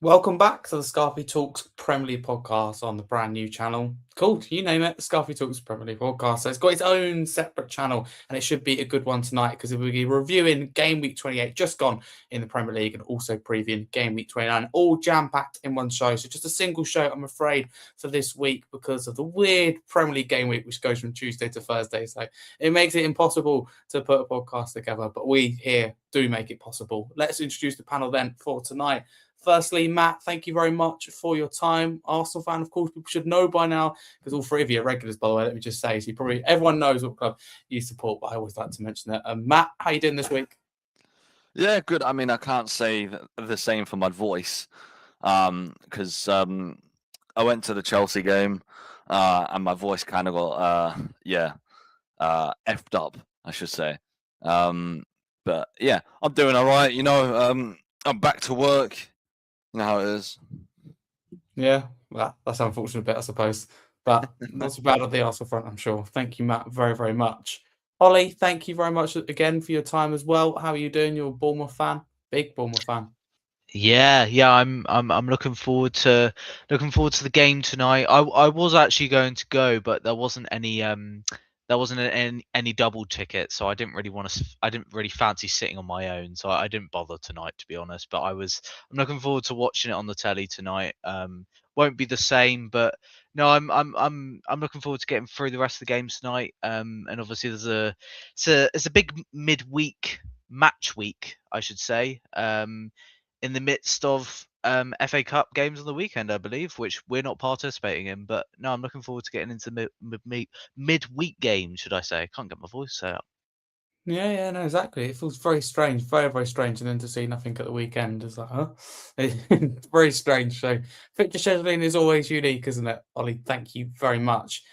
Welcome back to the Scarfey Talks Premier League podcast on the brand new channel called, you name it, Scarfey Talks Premier League podcast. So it's got its own separate channel and it should be a good one tonight because we'll be reviewing Game Week 28, just gone in the Premier League, and also previewing Game Week 29, all jam-packed in one show. So just a single show, I'm afraid, for this week because of the weird Premier League Game Week, which goes from Tuesday to Thursday. So it makes it impossible to put a podcast together, but we here do make it possible. Let's introduce the panel then for tonight. Firstly, Matt, thank you very much for your time. Arsenal fan, of course, people should know by now because all three of you are regulars, by the way. Let me just say, so everyone knows what club you support, but I always like to mention that. Matt, how you doing this week? Yeah, good. I mean, I can't say the same for my voice, because I went to the Chelsea game, and my voice kind of got effed up, I should say. But yeah, I'm doing all right. I'm back to work. You know how it is. Yeah, well, that's an unfortunate bit, I suppose, but not so bad on the Arsenal front, I'm sure. Thank you, Matt, very, very much. Ollie, thank you very much again for your time as well. How are you doing? You're a Bournemouth fan, big Bournemouth fan. Yeah, I'm looking forward to the game tonight. I was actually going to go, but there wasn't any double ticket, so I didn't really fancy sitting on my own, so I didn't bother tonight, to be honest. But I'm looking forward to watching it on the telly tonight. Won't be the same, but no, I'm looking forward to getting through the rest of the games tonight. And obviously it's a big midweek match week, I should say. In the midst of FA Cup games on the weekend, I believe, which we're not participating in. But no, I'm looking forward to getting into midweek games, should I say? I can't get my voice out. Yeah, no, exactly. It feels very strange, very, very strange, and then to see nothing at the weekend is like, huh? It's very strange. So, fixture scheduling is always unique, isn't it, Ollie? Thank you very much.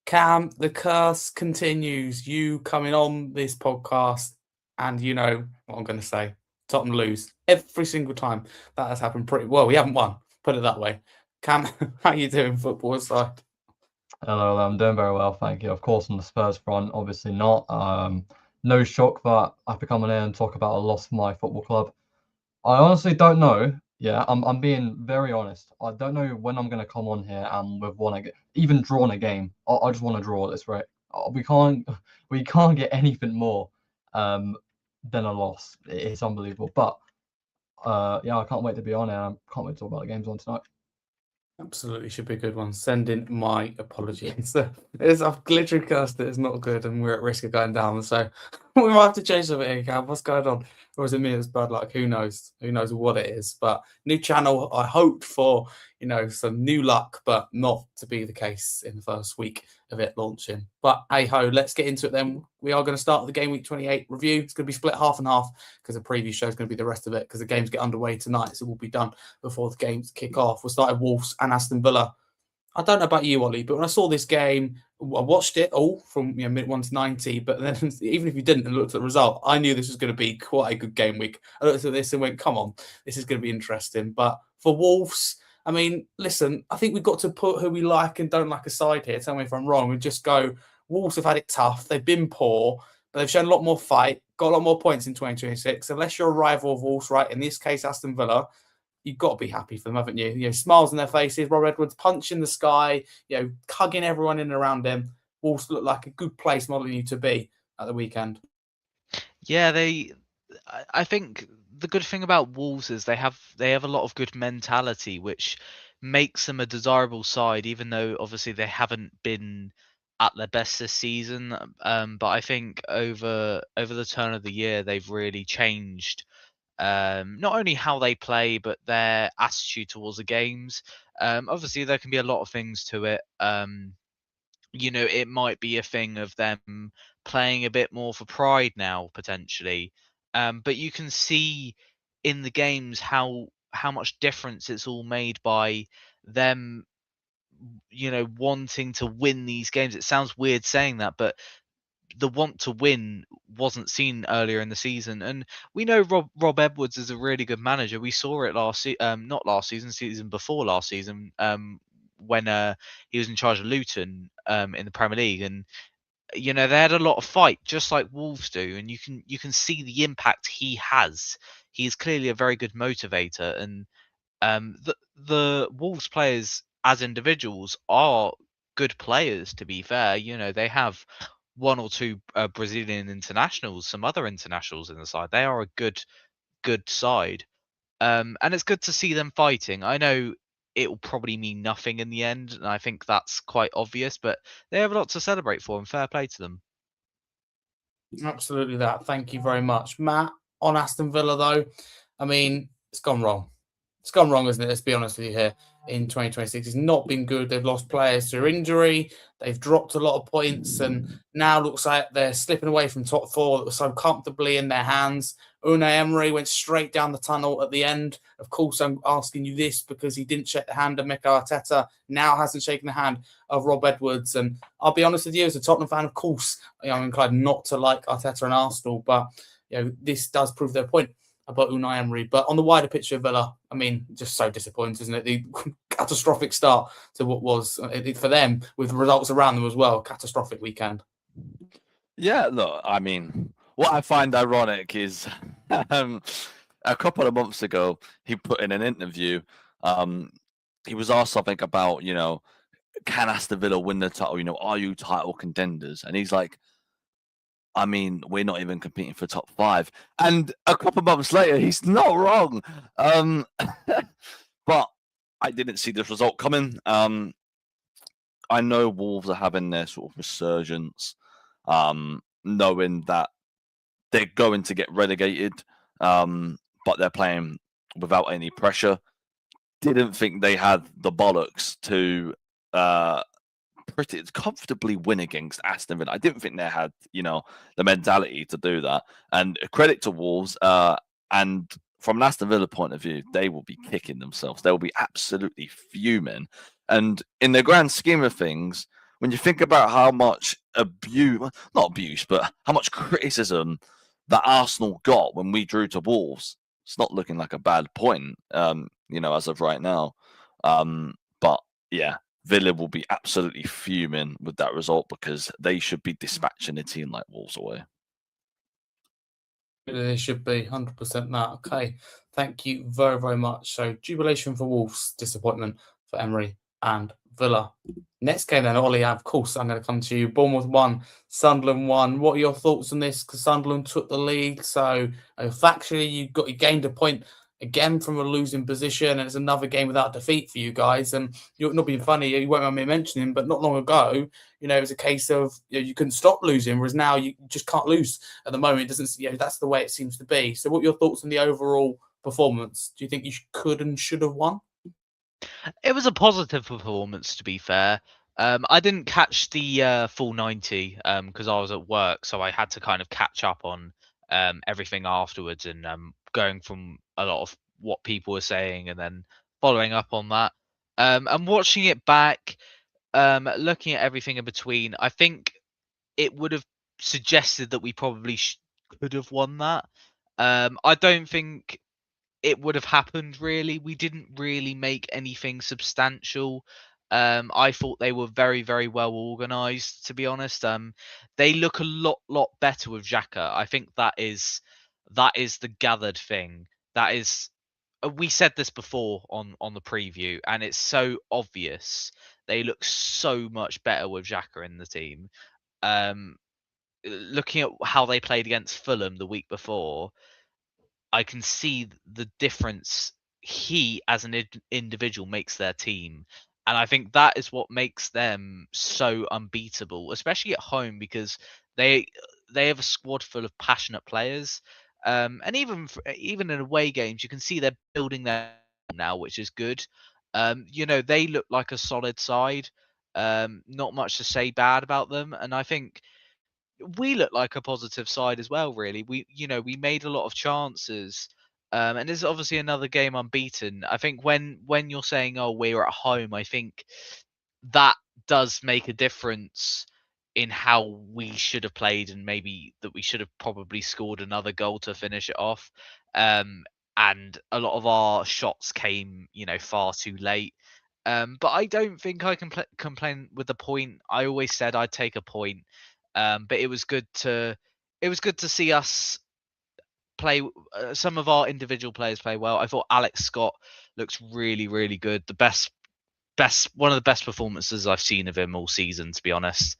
Cam, the curse continues. You coming on this podcast, and you know what I'm going to say. Tottenham lose every single time. That has happened pretty well. We haven't won, put it that way. Cam, how you doing, football aside? Hello, I'm doing very well, thank you. Of course, on the Spurs front, obviously not. No shock that I've become on air and talk about a loss for my football club. I honestly don't know. Yeah, I'm being very honest. I don't know when I'm gonna come on here and we've won even drawn a game. I just want to draw at this rate. We can't we can't get anything more than a loss. It's unbelievable. But yeah, I can't wait to be on here. I can't wait to talk about the games on tonight. Absolutely should be a good one. Send in my apologies. I've literally cursed it. It's not good, and we're at risk of going down. So we might have to change something here, Cam. What's going on? Or is it me that's bad luck? Who knows? Who knows what it is? But new channel. I hoped for some new luck, but not to be the case in the first week of it launching. But hey ho, let's get into it then. We are going to start the Game Week 28 review. It's going to be split half and half because the preview show is going to be the rest of it because the games get underway tonight, so we'll be done before the games kick off. We'll start at Wolves and Aston Villa. I don't know about you, Ollie, but when I saw this game, I watched it all from minute 1 to 90. But then, even if you didn't and looked at the result, I knew this was going to be quite a good game week. I looked at this and went, "Come on, this is going to be interesting." But for Wolves, I mean, listen, I think we've got to put who we like and don't like aside here. Tell me if I'm wrong. We just go, Wolves have had it tough. They've been poor, but they've shown a lot more fight, got a lot more points in 2026. Unless you're a rival of Wolves, right? In this case, Aston Villa, you've got to be happy for them, haven't you? You know, smiles on their faces. Rob Edwards punching the sky, hugging everyone in and around him. Wolves look like a good place modelling you to be at the weekend. Yeah, I think the good thing about Wolves is they have a lot of good mentality, which makes them a desirable side, even though obviously they haven't been at their best this season. But I think over the turn of the year, they've really changed not only how they play, but their attitude towards the games. Obviously, there can be a lot of things to it. It might be a thing of them playing a bit more for pride now, potentially. But you can see in the games how much difference it's all made by them, wanting to win these games. It sounds weird saying that, but the want to win wasn't seen earlier in the season, and we know Rob Edwards is a really good manager. We saw it not last season, season before last season, when he was in charge of Luton in the Premier League, and they had a lot of fight, just like Wolves do, and you can see the impact he has. He is clearly a very good motivator, and The Wolves players as individuals are good players. To be fair, they have one or two Brazilian internationals, some other internationals in the side. They are a good side. And it's good to see them fighting. I know it will probably mean nothing in the end, and I think that's quite obvious, but they have a lot to celebrate for, and fair play to them. Absolutely that. Thank you very much. Matt, on Aston Villa, though, I mean, it's gone wrong. It's gone wrong, isn't it? Let's be honest with you here. In 2026, it's not been good. They've lost players through injury. They've dropped a lot of points, and now looks like they're slipping away from top four that was so comfortably in their hands. Unai Emery went straight down the tunnel at the end. Of course, I'm asking you this because he didn't shake the hand of Mikel Arteta, now hasn't shaken the hand of Rob Edwards. And I'll be honest with you, as a Tottenham fan, of course, I'm inclined not to like Arteta and Arsenal, but this does prove their point about Unai Emery. But on the wider picture of Villa, I mean, just so disappointing, isn't it? The catastrophic start to what was, for them, with results around them as well, catastrophic weekend. Yeah, look, I mean, what I find ironic is a couple of months ago, he put in an interview. He was asked something about, can Aston Villa win the title? Are you title contenders? And he's like, I mean, we're not even competing for top 5. And a couple of months later, he's not wrong. But I didn't see this result coming. I know Wolves are having their sort of resurgence, knowing that they're going to get relegated, but they're playing without any pressure. Didn't think they had the bollocks to pretty comfortably win against Aston Villa. I didn't think they had, the mentality to do that. And credit to Wolves. And from an Aston Villa point of view, they will be kicking themselves. They will be absolutely fuming. And in the grand scheme of things, when you think about how much not abuse, but how much criticism that Arsenal got when we drew to Wolves, it's not looking like a bad point, as of right now. But yeah, Villa will be absolutely fuming with that result because they should be dispatching a team like Wolves away. They should be 100% that. Okay, thank you very, very much. So, jubilation for Wolves, disappointment for Emery and Villa. Next game then, Ollie, of course, I'm going to come to you. Bournemouth 1, Sunderland 1. What are your thoughts on this? Because Sunderland took the lead, so factually you gained a point again from a losing position, and it's another game without defeat for you guys. And you're not being funny, you won't mind me mentioning, but not long ago, it was a case of you couldn't stop losing, whereas now you just can't lose at the moment. It doesn't, that's the way it seems to be. So, what are your thoughts on the overall performance? Do you think you could and should have won? It was a positive performance, to be fair. I didn't catch the full 90 because I was at work, so I had to kind of catch up on everything afterwards and going from a lot of what people were saying and then following up on that. And watching it back, looking at everything in between, I think it would have suggested that we probably could have won that. I don't think it would have happened, really. We didn't really make anything substantial. I thought they were very, very well organised, to be honest. They look a lot better with Xhaka. I think that is the gathered thing. That is, we said this before on the preview, and it's so obvious. They look so much better with Xhaka in the team. Looking at how they played against Fulham the week before, I can see the difference he, as an individual, makes their team. And I think that is what makes them so unbeatable, especially at home, because they have a squad full of passionate players. And even in away games, you can see they're building their now, which is good. They look like a solid side. Not much to say bad about them. And I think we look like a positive side as well, really. We made a lot of chances. And it's obviously another game unbeaten. I think when you're saying, oh, we're at home, I think that does make a difference in how we should have played, and maybe that we should have probably scored another goal to finish it off. And a lot of our shots came, far too late. But I don't think I can complain with the point. I always said I'd take a point. But it was good to see us play, some of our individual players play well. I thought Alex Scott looks really, really good. One of the best performances I've seen of him all season, to be honest.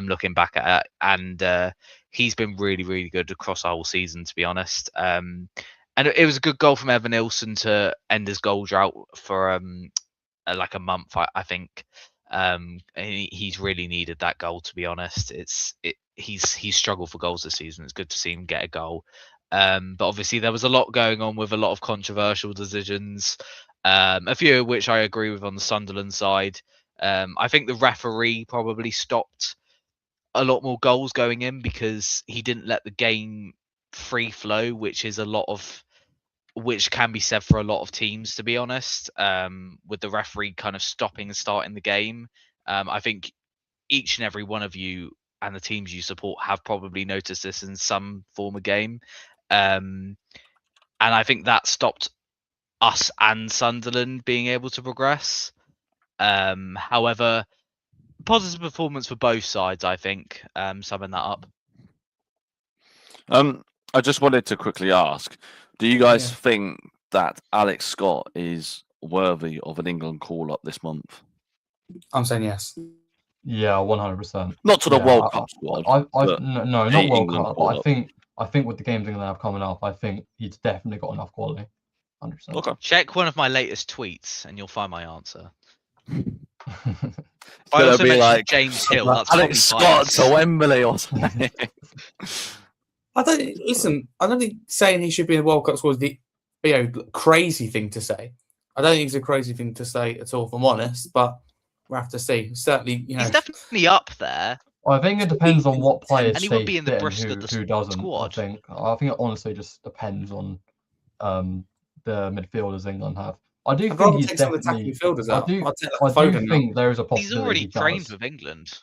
Looking back at it, and he's been really, really good across the whole season, to be honest. And it was a good goal from Evan Nilsson to end his goal drought for like a month, I think. And he's really needed that goal, to be honest. He's struggled for goals this season. It's good to see him get a goal. But obviously there was a lot going on with a lot of controversial decisions, a few of which I agree with on the Sunderland side. I think the referee probably stopped a lot more goals going in because he didn't let the game free flow, which can be said for a lot of teams, to be honest. With the referee kind of stopping and starting the game, I think each and every one of you and the teams you support have probably noticed this in some form of game. And I think that stopped us and Sunderland being able to progress. However, positive performance for both sides, I think, summing that up. I just wanted to quickly ask, do you guys Yeah. think that Alex Scott is worthy of an England call-up this month? I'm saying yes. Yeah, 100%. Not to the Yeah, World Cup squad. but no, not a World England Cup, but I call-up. think with the games England have coming up, I think he's definitely got enough quality. 100%. Okay. Check one of my latest tweets and you'll find my answer. It's I gonna also be mentioned like James Hill. That's Alex probably Scott biased. to Wembley or something. I don't think saying he should be in the World Cup squad is the crazy thing to say. I don't think it's a crazy thing to say at all, if I'm honest, but we'll have to see. Certainly, He's definitely up there. I think it depends on what players And he stay would be in the fit and Brist of the who doesn't. squad. I think it honestly just depends on the midfielders England have. I do I'd think rather he's take some of the definitely. attacking midfielders out. I'd take I Foden do out. think there is a He's possibility already he trained does. with England.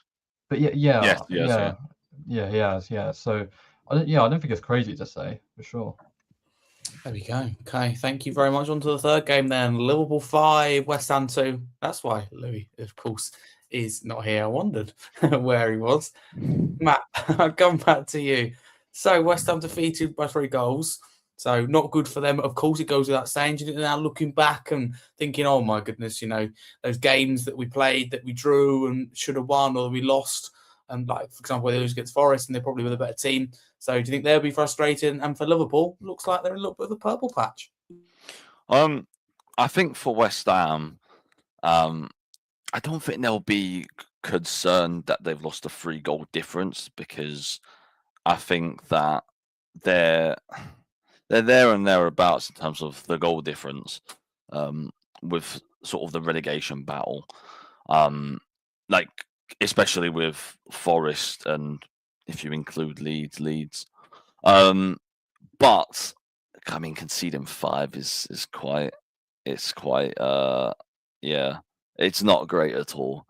But yeah, Yes, he has, yeah, he has, yeah. So I don't think it's crazy to say for sure. There we go. Okay, thank you very much. On to the third game then. Liverpool 5, West Ham 2. That's why Louis, of course, is not here. I wondered where he was. Matt, I'll come back to you. So West Ham defeated by 3 goals. So not good for them. Of course, it goes without saying. You now looking back and thinking, oh my goodness, those games that we played that we drew and should have won or we lost. And like, for example, they lose against Forest and they're probably with a better team. So do you think they'll be frustrated? And for Liverpool, looks like they're in a little bit of a purple patch. I think for West Ham, I don't think they'll be concerned that they've lost a 3-goal difference because I think that they're there and thereabouts in terms of the goal difference, with sort of the relegation battle, like especially with Forest and if you include Leeds. But I mean, conceding 5 is quite. It's quite. Yeah, it's not great at all.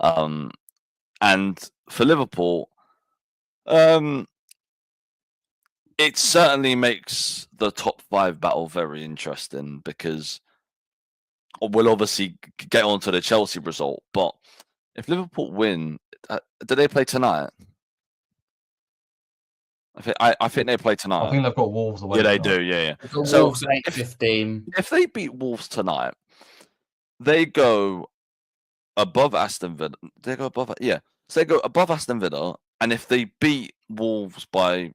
And for Liverpool, it certainly makes the top 5 battle very interesting because we'll obviously get onto the Chelsea result. But if Liverpool win, do they play tonight? I think they play tonight. I think they've got Wolves away. Yeah, they do. Yeah. So Wolves 8-15. If they beat Wolves tonight, they go above Aston Villa. They go above. Yeah. So they go above Aston Villa, and if they beat Wolves by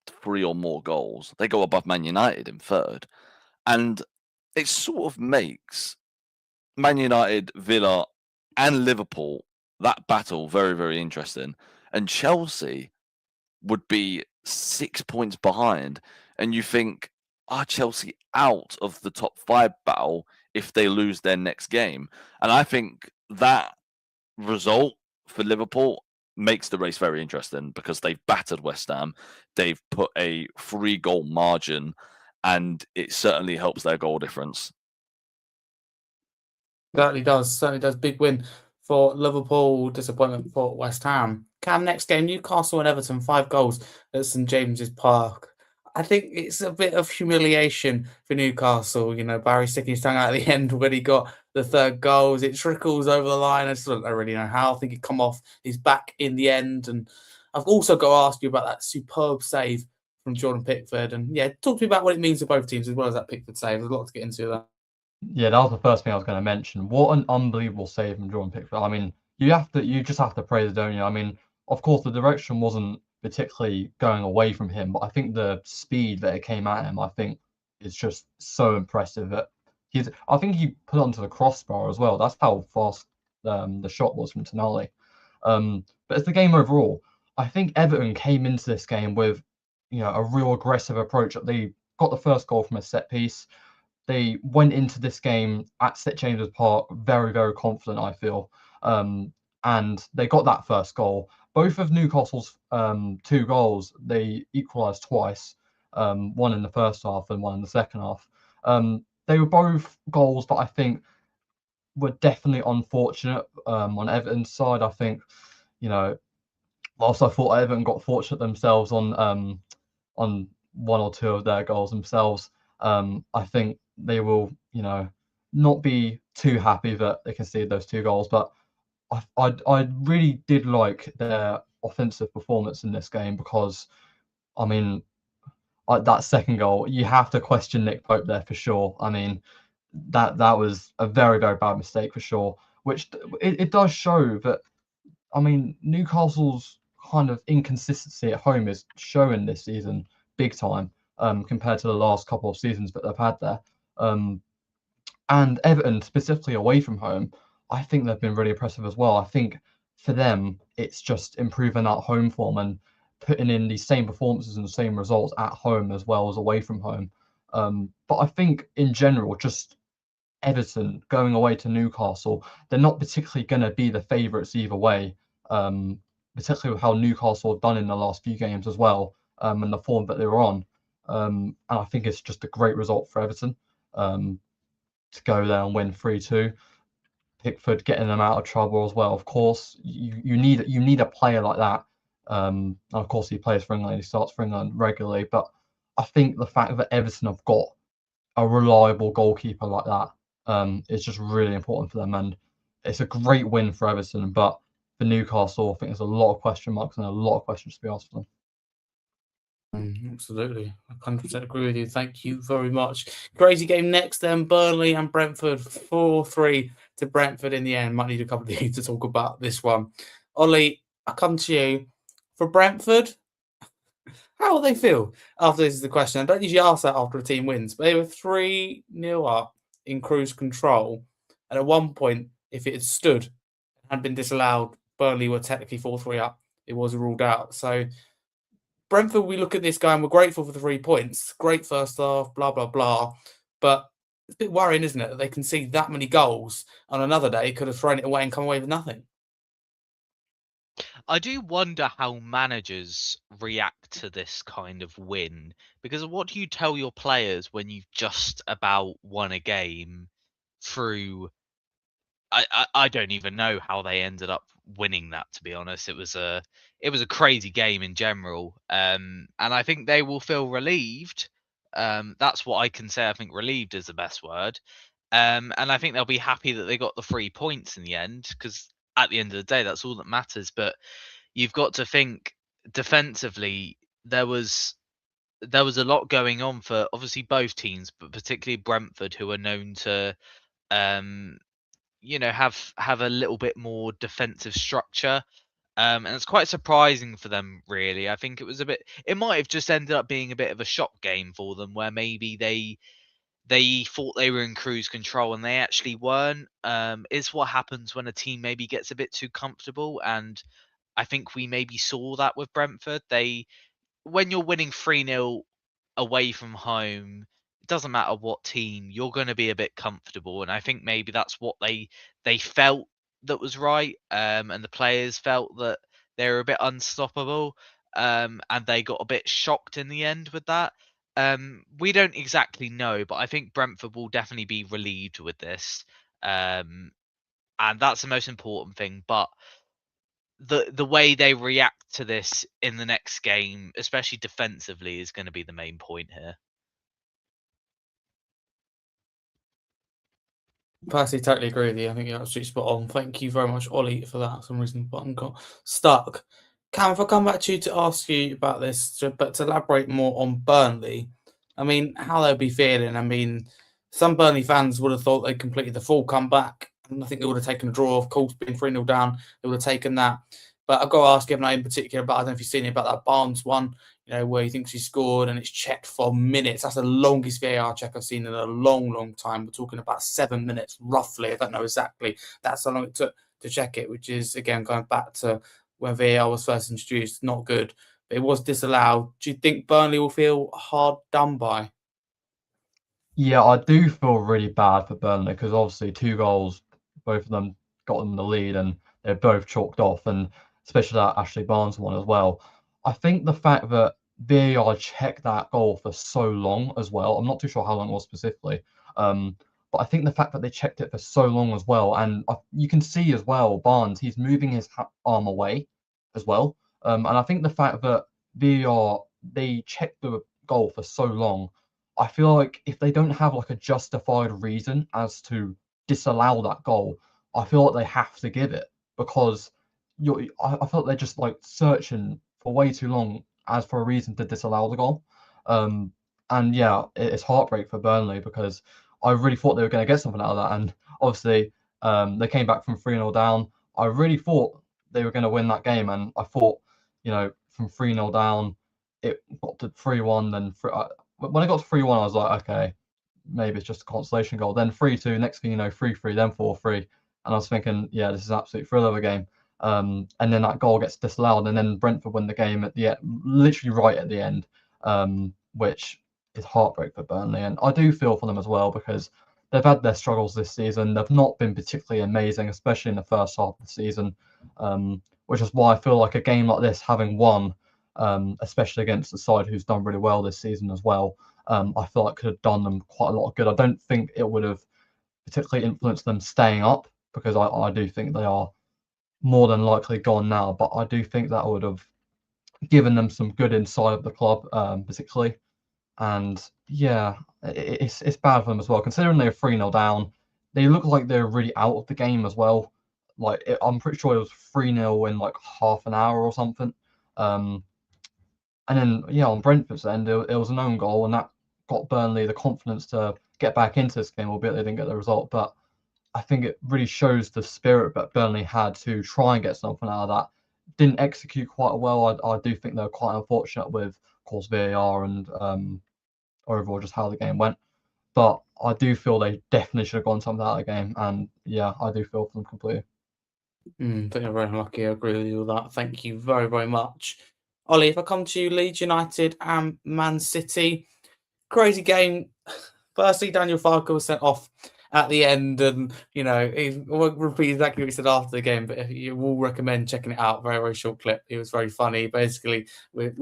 3 or more goals, they go above Man United in third. And it sort of makes Man United, Villa, and Liverpool, that battle, very, very interesting. And Chelsea would be 6 points behind. And you think, are Chelsea out of the top 5 battle if they lose their next game? And I think that result for Liverpool makes the race very interesting because they've battered West Ham. They've put a 3-goal margin, and it certainly helps their goal difference. Certainly does. Big win for Liverpool, disappointment for West Ham. Cam, next game, Newcastle and Everton, 5 goals at St James's Park. I think it's a bit of humiliation for Newcastle. Barry sticking his tongue out at the end when he got the 3rd goal. It trickles over the line. I just don't really know how. I think it come off his back in the end. And I've also got to ask you about that superb save from Jordan Pickford. And yeah, talk to me about what it means to both teams as well as that Pickford save. There's a lot to get into there. Yeah, that was the first thing I was going to mention. What an unbelievable save from Jordan Pickford. I mean, you just have to praise it, don't you? I mean, of course, the direction wasn't particularly going away from him, but I think the speed that it came at him, I think, is just so impressive. I think he put it onto the crossbar as well. That's how fast the shot was from Tonali. But as the game overall, I think Everton came into this game with, a real aggressive approach. They got the first goal from a set piece. They went into this game at St James's Park very, very confident, I feel. And they got that first goal. Both of Newcastle's 2 goals, they equalised twice, one in the first half and one in the second half. They were both goals that I think were definitely unfortunate on Everton's side. I think, whilst I thought Everton got fortunate themselves on one or two of their goals themselves, I think they will, not be too happy that they conceded those 2 goals. But I really did like their offensive performance in this game because, I mean, that second goal, you have to question Nick Pope there for sure. I mean, that was a very, very bad mistake for sure, which it does show that, I mean, Newcastle's kind of inconsistency at home is showing this season big time compared to the last couple of seasons that they've had there. And Everton, specifically away from home, I think they've been really impressive as well. I think for them, it's just improving that home form and putting in the same performances and the same results at home as well as away from home. But I think in general, just Everton going away to Newcastle, they're not particularly going to be the favourites either way, particularly with how Newcastle have done in the last few games as well, and the form that they were on. And I think it's just a great result for Everton to go there and win 3-2. Pickford getting them out of trouble as well. Of course, you need a player like that. And of course, he plays for England. He starts for England regularly. But I think the fact that Everton have got a reliable goalkeeper like that is just really important for them. And it's a great win for Everton. But for Newcastle, I think there's a lot of question marks and a lot of questions to be asked for them. Absolutely. I 100% agree with you. Thank you very much. Crazy game next then. Burnley and Brentford 4-3 to Brentford in the end. Might need a couple of you to talk about this one. Ollie, I come to you. For Brentford, how will they feel after this is the question? I don't usually ask that after a team wins, but they were 3-0 up in cruise control. And at one point, if it had stood and had been disallowed, Burnley were technically 4-3 up. It was ruled out. So Brentford, we look at this guy and we're grateful for the 3 points. Great first half, blah, blah, blah. But it's a bit worrying, isn't it, that they can see that many goals on another day, could have thrown it away and come away with nothing. I do wonder how managers react to this kind of win, because what do you tell your players when you've just about won a game through? I don't even know how they ended up winning that, to be honest. It was a crazy game in general, and I think they will feel relieved. That's what I can say. I think relieved is the best word, and I think they'll be happy that they got the 3 points in the end, because at the end of the day, that's all that matters. But you've got to think defensively. There was a lot going on for obviously both teams, but particularly Brentford, who are known to um have a little bit more defensive structure. And it's quite surprising for them, really. I think it might have just ended up being a bit of a shock game for them, where maybe they thought they were in cruise control and they actually weren't. It's what happens when a team maybe gets a bit too comfortable, and I think we maybe saw that with Brentford. When you're winning 3-0 away from home, it doesn't matter what team, you're going to be a bit comfortable. And I think maybe that's what they felt that was right. And the players felt that they were a bit unstoppable. And they got a bit shocked in the end with that. We don't exactly know, but I think Brentford will definitely be relieved with this. And that's the most important thing. But the way they react to this in the next game, especially defensively, is going to be the main point here. Personally, totally agree with you. I think you're absolutely spot on. Thank you very much, Ollie, for that. For some reason, the button got stuck. Cam, if I come back to you to ask you about this, but to elaborate more on Burnley, I mean, how they'll be feeling. I mean, some Burnley fans would have thought they completed the full comeback. And I think they would have taken a draw, of course, being 3-0 down. They would have taken that. But I've got to ask him in particular about, I don't know if you've seen it, about that Barnes one, where he thinks he scored and it's checked for minutes. That's the longest VAR check I've seen in a long, long time. We're talking about 7 minutes, roughly. I don't know exactly. That's how long it took to check it, which is, again, going back to when VAR was first introduced, not good. But it was disallowed. Do you think Burnley will feel hard done by? Yeah, I do feel really bad for Burnley because obviously 2 goals, both of them got them the lead and they're both chalked off, and especially that Ashley Barnes one as well. I think the fact that VAR checked that goal for so long as well, I'm not too sure how long it was specifically, but I think the fact that they checked it for so long as well, and you can see as well, Barnes, he's moving his arm away as well. And I think the fact that VAR, they checked the goal for so long, I feel like if they don't have like a justified reason as to disallow that goal, I feel like they have to give it because I felt they're just like searching for way too long as for a reason to disallow the goal. And yeah, it's heartbreak for Burnley because I really thought they were going to get something out of that, and obviously they came back from 3-0 down. I really thought they were going to win that game, and I thought, from 3-0 down, it got to 3-1, then when I got to 3-1, I was like, okay, maybe it's just a consolation goal. Then 3-2, next thing you know, 3-3, then 4-3. And I was thinking, yeah, this is an absolute thrill of a game. And then that goal gets disallowed, and then Brentford win the game at the end, literally right at the end, which is heartbreak for Burnley. And I do feel for them as well because they've had their struggles this season. They've not been particularly amazing, especially in the first half of the season, which is why I feel like a game like this, having won, especially against the side who's done really well this season as well, I feel like could have done them quite a lot of good. I don't think it would have particularly influenced them staying up because I do think they are more than likely gone now, but I do think that would have given them some good inside of the club, particularly. And yeah, it's bad for them as well, considering they're 3-0 down. They look like they're really out of the game as well. Like I'm pretty sure it was 3-0 in like half an hour or something. And then yeah, on Brentford's end, it was an own goal, and that got Burnley the confidence to get back into this game, albeit they didn't get the result. But I think it really shows the spirit that Burnley had to try and get something out of that. Didn't execute quite well. I do think they were quite unfortunate with, of course, VAR and overall just how the game went. But I do feel they definitely should have gone something out of the game. And yeah, I do feel for them completely. I think you're very lucky. I agree with you with that. Thank you very, very much. Ollie, if I come to you, Leeds United and Man City. Crazy game. Firstly, Daniel Farke was sent off at the end, and he won't repeat exactly what he said after the game, but you will recommend checking it out. Very, very short clip. It was very funny. Basically, the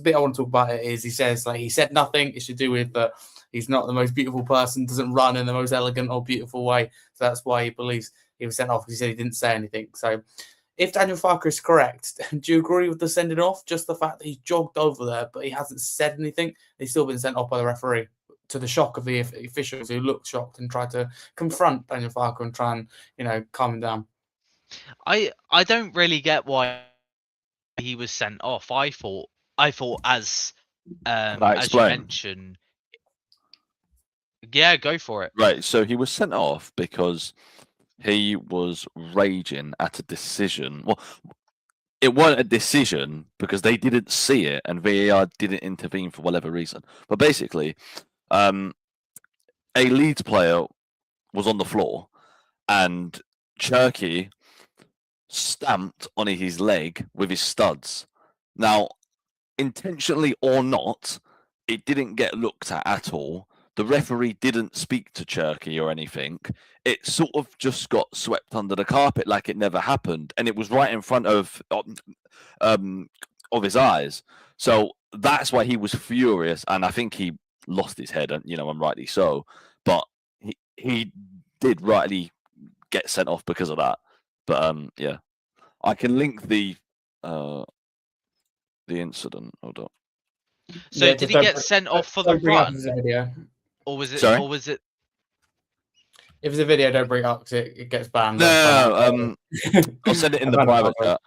bit I want to talk about it is he says he said nothing. It's to do with that he's not the most beautiful person, doesn't run in the most elegant or beautiful way, so that's why he believes he was sent off because he said he didn't say anything. So, if Daniel Farke is correct, do you agree with the sending off? Just the fact that he jogged over there, but he hasn't said anything. He's still been sent off by the referee, to the shock of the officials who looked shocked and tried to confront Daniel Farke and try and calm him down. I don't really get why he was sent off. I thought as you mentioned. Yeah, go for it. Right, so he was sent off because he was raging at a decision. Well, it wasn't a decision because they didn't see it and VAR didn't intervene for whatever reason. But basically, a Leeds player was on the floor and Cherky stamped on his leg with his studs. Now, intentionally or not, it didn't get looked at all. The referee didn't speak to Cherky or anything. It sort of just got swept under the carpet like it never happened, and it was right in front of his eyes. So that's why he was furious, and I think he lost his head, and rightly so. But he did rightly get sent off because of that. But yeah, I can link the incident. Hold on. So did he get sent off for the run? Or was it? Sorry? Or was it? If it's a video, don't bring it up because it gets banned. No. I'll send it in the private chat.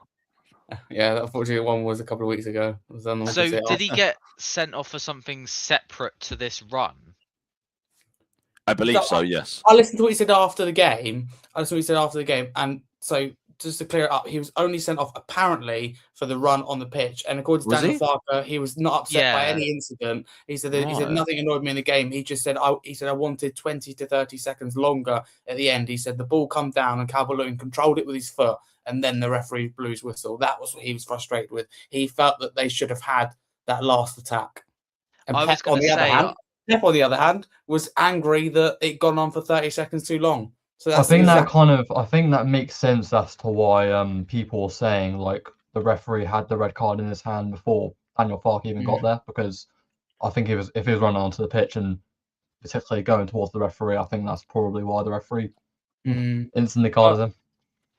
Yeah, unfortunately, one was a couple of weeks ago. So did he get sent off for something separate to this run? I believe So so. Yes. I listened to what he said after the game. And so just to clear it up, he was only sent off apparently for the run on the pitch. And according to Was Daniel he? Farker, he was not upset by Yeah. any incident. He said that, Right. nothing annoyed me in the game. He just said I wanted 20 to 30 seconds longer at the end. He said the ball come down and Calvert-Lewin controlled it with his foot, and then the referee blew his whistle. That was what he was frustrated with. He felt that they should have had that last attack. And I was Pep, on gonna the other say, hand, Pep, on the other hand, was angry that it gone on for 30 seconds too long. So I that's think exactly I think that makes sense as to why people are saying like the referee had the red card in his hand before Daniel Farke even got there, because I think if he was running onto the pitch and particularly going towards the referee, I think that's probably why the referee instantly carded him.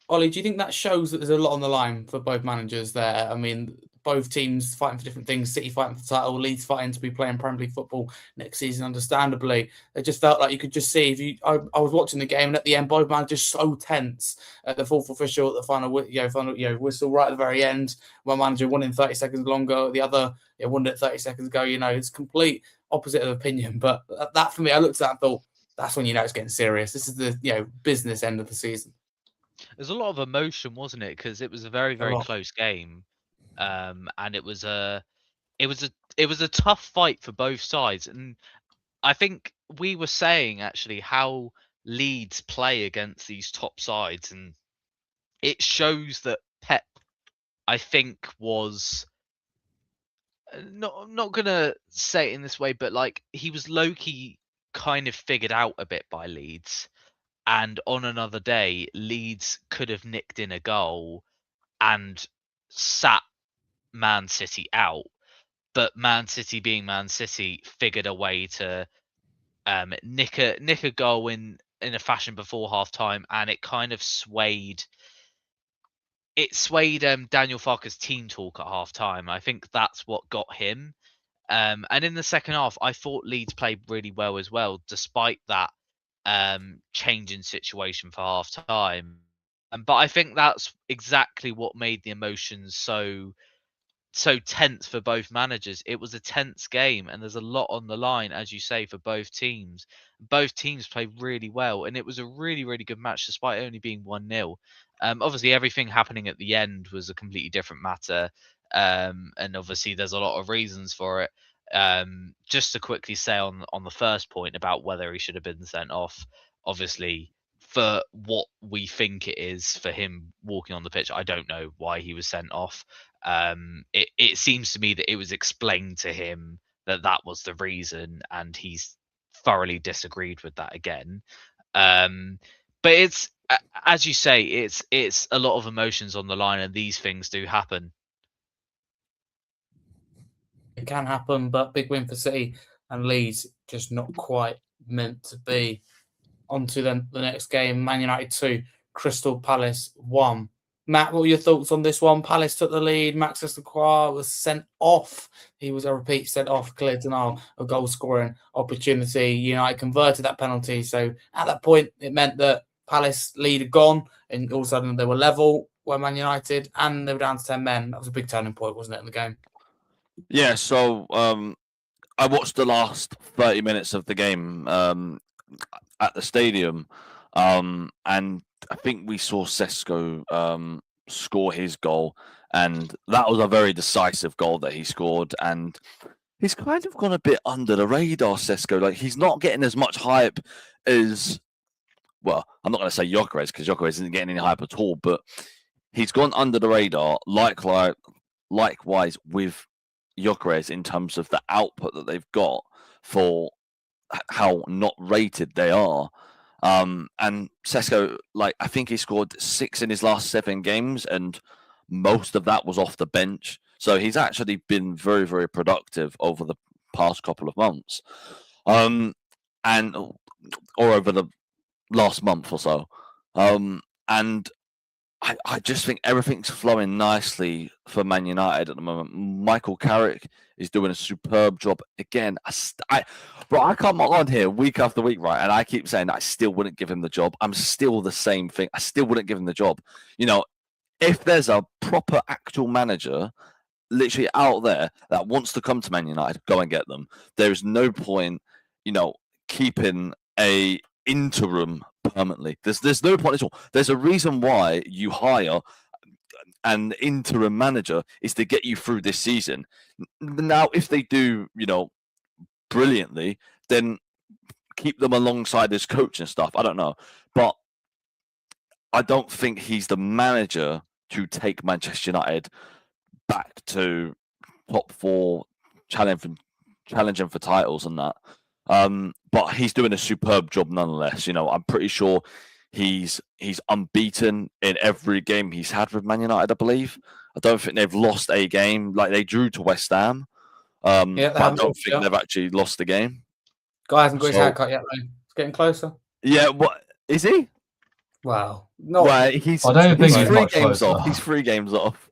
Ollie, do you think that shows that there's a lot on the line for both managers there? I mean, both teams fighting for different things. City fighting for the title, Leeds fighting to be playing Premier League football next season. Understandably, it just felt like you could just see. I was watching the game, and at the end, both managers so tense. At the fourth official, at the final whistle right at the very end. One manager won in 30 seconds longer. The other won it 30 seconds ago. It's complete opposite of opinion. But that for me, I looked at that and thought, that's when it's getting serious. This is the business end of the season. There's a lot of emotion, wasn't it? Because it was a very, very close game, and it was a tough fight for both sides. And I think we were saying actually how Leeds play against these top sides, and it shows that Pep, I think, was not gonna say it in this way, but like he was low-key kind of figured out a bit by Leeds. And on another day, Leeds could have nicked in a goal and sat Man City out. But Man City, being Man City, figured a way to nick a goal in a fashion before half time, and it kind of swayed Daniel Farker's team talk at half time. I think that's what got him. And in the second half, I thought Leeds played really well as well, despite that changing situation for half time. But I think that's exactly what made the emotions so tense for both managers. It was a tense game, and there's a lot on the line, as you say, for both teams. Both teams played really well, and it was a really, really good match, despite only being 1-0. Obviously, everything happening at the end was a completely different matter, and obviously, there's a lot of reasons for it. Just to quickly say on the first point about whether he should have been sent off, obviously, for what we think it is for him walking on the pitch, I don't know why he was sent off. It seems to me that it was explained to him that that was the reason, and he's thoroughly disagreed with that again. But it's, as you say, it's a lot of emotions on the line, and these things do happen. It can happen, but big win for City, and Leeds just not quite meant to be. On to the next game, Man United 2, Crystal Palace 1. Matt, what were your thoughts on this one? Palace took the lead. Max Escobar was sent off. He was a repeat sent off, clear denial of goal scoring opportunity. United converted that penalty. So at that point, it meant that Palace lead had gone, and all of a sudden they were level where Man United, and they were down to 10 men. That was a big turning point, wasn't it, in the game? Yeah. So I watched the last 30 minutes of the game at the stadium, and I think we saw Sesko score his goal, and that was a very decisive goal that he scored. And he's kind of gone a bit under the radar, Sesko. Like, he's not getting as much hype as, well, I'm not going to say Gyökeres, because Gyökeres isn't getting any hype at all, but he's gone under the radar. Likewise with Gyökeres, in terms of the output that they've got for how not rated they are. And Sesko, like, I think he scored 6 in his last 7 games, and most of that was off the bench. So he's actually been very, very productive over the past couple of months, or over the last month or so. And I just think everything's flowing nicely for Man United at the moment. Michael Carrick is doing a superb job again. Bro, I come on here week after week, right? And I keep saying that I still wouldn't give him the job. I'm still the same thing. I still wouldn't give him the job. If there's a proper actual manager literally out there that wants to come to Man United, go and get them. There's no point, keeping a interim permanently. There's no point at all. There's a reason why you hire an interim manager is to get you through this season. Now, if they do, brilliantly, then keep them alongside his coach and stuff. I don't know, but I don't think he's the manager to take Manchester United back to top 4, challenging for titles and that. But he's doing a superb job nonetheless. I'm pretty sure he's unbeaten in every game he's had with Man United, I believe. I don't think they've lost a game. Like, they drew to West Ham. But I don't think they've actually lost the game. Guy hasn't got his haircut yet, though. It's getting closer. Yeah, what is he? Wow. No. Well, he's I don't think he's he's 3 much games closer. off. He's 3 games off.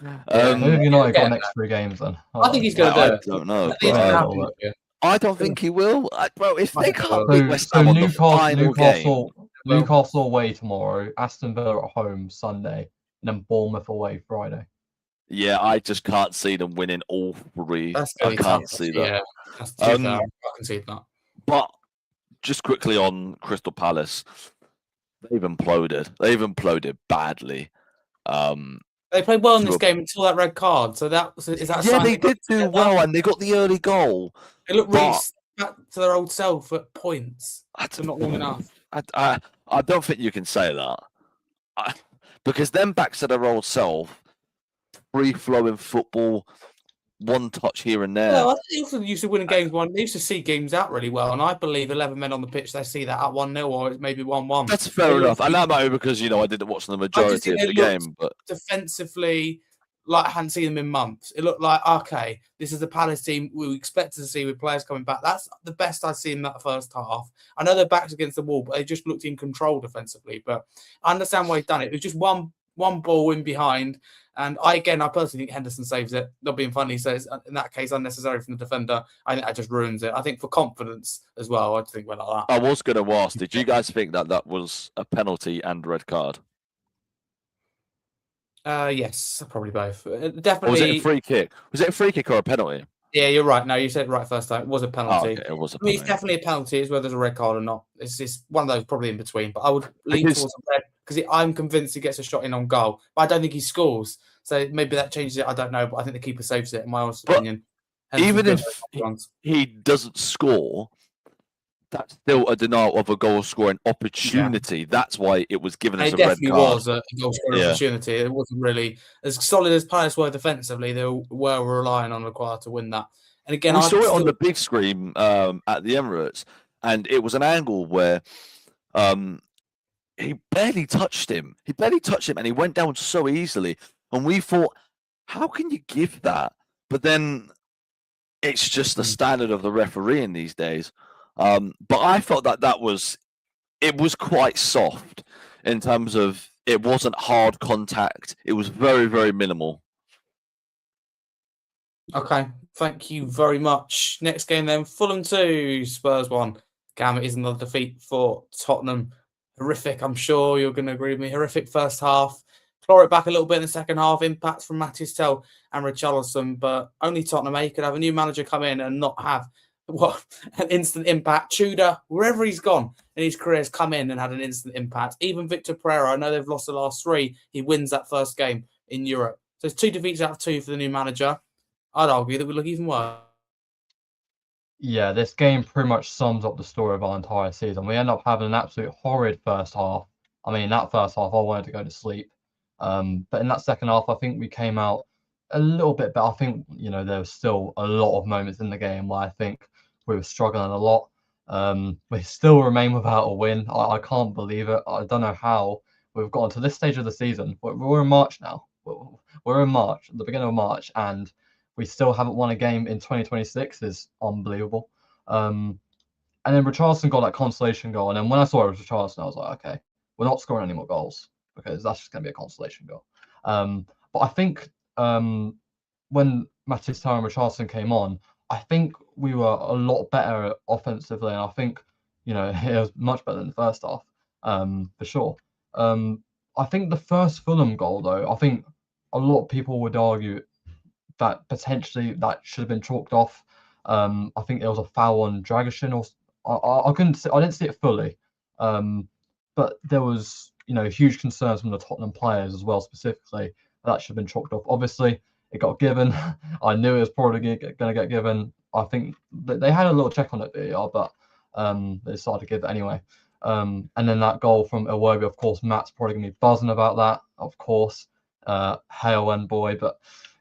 Who have United got next 3 games then? I think he's going to do I it. don't know. He's but, happy with it. I don't think he will. Bro, if they can't So, beat West Ham on the final game, Newcastle away tomorrow, Aston Villa at home Sunday, and then Bournemouth away Friday. yeah, I just can't see them winning all 3. That's I really can't tough. see that. Yeah, that's too tough. I can see that. But just quickly on Crystal Palace, they've imploded. They've imploded badly. They played well in this game until that red card. So is that? Yeah, they did do well, and they got the early goal. They look really back to their old self at points. That's not long enough. I don't think you can say that. Because then back to their old self, free-flowing football, one touch here and there. Yeah, I think they also used to winning games one. They used to see games out really well, and I believe 11 men on the pitch, they see that at 1-0 or it's maybe 1-1. That's fair enough, and that might be because I didn't watch the majority of the game, but defensively, like I hadn't seen them in months. It looked like, okay, this is the Palace team we expected to see with players coming back. That's the best I've seen in that first half. I know their backs against the wall, but they just looked in control defensively. But I understand why he's done it. It was just one ball in behind. And I personally think Henderson saves it. Not being funny, so it's, in that case, unnecessary from the defender. I think that just ruins it. I think for confidence as well, I think we're like that. I was going to ask, did you guys think that was a penalty and red card? Yes, probably both. Definitely. Or was it a free kick? Was it a free kick or a penalty? Yeah, you're right. No, you said it right first time. It was a penalty. Okay, it was a I mean, penalty. it's definitely a penalty. It's whether there's a red card or not. It's just one of those probably in between. But I would lean towards a red because I'm convinced he gets a shot in on goal. But I don't think he scores. So maybe that changes it. I don't know. But I think the keeper saves it, in my honest opinion. Even if he doesn't score, that's still a denial of a goal scoring opportunity. Yeah. That's why it was given as a red card. It definitely was a goal scoring opportunity. It wasn't really as solid as Palace were defensively. They were relying on Require to win that. And again, we saw it on the big screen at the Emirates, and it was an angle where he barely touched him. And he went down so easily. And we thought, how can you give that? But then it's just the standard of the refereeing these days. But I felt that was quite soft in terms of it wasn't hard contact. It was very, very minimal. Okay, thank you very much. Next game then, Fulham 2, Spurs 1. It is another defeat for Tottenham. Horrific, I'm sure you're going to agree with me. Horrific first half. Claw it back a little bit in the second half. Impacts from Matis Tell and Richarlison, but only Tottenham. He could have a new manager come in and not have an instant impact. Tudor, wherever he's gone in his career, has come in and had an instant impact. Even Victor Pereira, I know they've lost the last 3. He wins that first game in Europe. So it's 2 defeats out of 2 for the new manager. I'd argue that we look even worse. Yeah, this game pretty much sums up the story of our entire season. We end up having an absolute horrid first half. I mean, that first half, I wanted to go to sleep. But in that second half, I think we came out a little bit better. I think, there was still a lot of moments in the game where I think we were struggling a lot. We still remain without a win. I can't believe it. I don't know how we've gotten to this stage of the season. We're in March now. We're in March, the beginning of March, and we still haven't won a game in 2026 is unbelievable. And then Richarlison got that consolation goal. And then when I saw it was Richarlison, I was like, okay, we're not scoring any more goals because that's just going to be a consolation goal. But I think when Matis Tell and Richarlison came on, I think we were a lot better offensively. And I think, it was much better than the first half, for sure. I think the first Fulham goal, though, I think a lot of people would argue that potentially that should have been chalked off. I think there was a foul on Dragusin, or I couldn't see, I didn't see it fully, but there was huge concerns from the Tottenham players as well, specifically that should have been chalked off. Obviously, it got given. I knew it was probably going to get given. I think they had a little check on it, VAR, but they decided to give it anyway. And then that goal from Iwobi, of course, Matt's probably going to be buzzing about that, of course. Hail and boy, but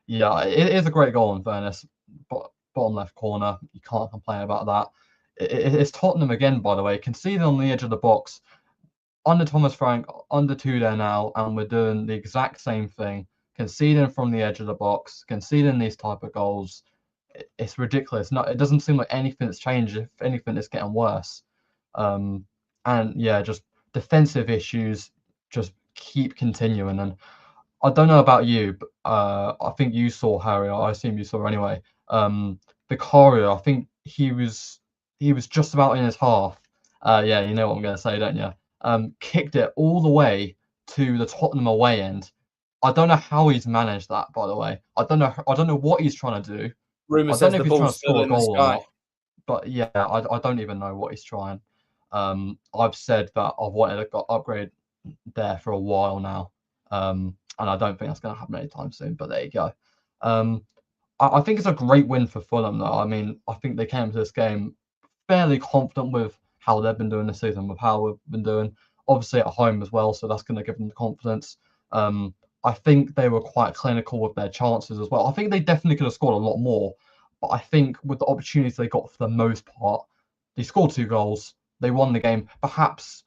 yeah, it is a great goal in fairness. Bottom left corner, you can't complain about that. It's Tottenham again, by the way, conceding on the edge of the box under Thomas Frank, under Tudor now, and we're doing the exact same thing, conceding from the edge of the box, conceding these type of goals. It's ridiculous. No, it doesn't seem like anything's changed. If anything, it's getting worse. And yeah, just defensive issues just keep continuing. And I don't know about you, but I think you saw Harry. I assume you saw anyway. Vicario, I think he was just about in his half. Yeah, you know what I'm going to say, don't you? Kicked it all the way to the Tottenham away end. I don't know how he's managed that, by the way. I don't know what he's trying to do. Rumour I says don't know the if he's trying ball's to still score a in the goal or sky. not. But yeah, I don't even know what he's trying. I've said that I've wanted to upgrade there for a while now. And I don't think that's going to happen anytime soon, but there you go. I think it's a great win for Fulham, though. I mean, I think they came to this game fairly confident with how they've been doing this season, with how we've been doing. Obviously at home as well, so that's going to give them the confidence. I think they were quite clinical with their chances as well. I think they definitely could have scored a lot more, but I think with the opportunities they got for the most part, they scored 2 goals. They won the game. Perhaps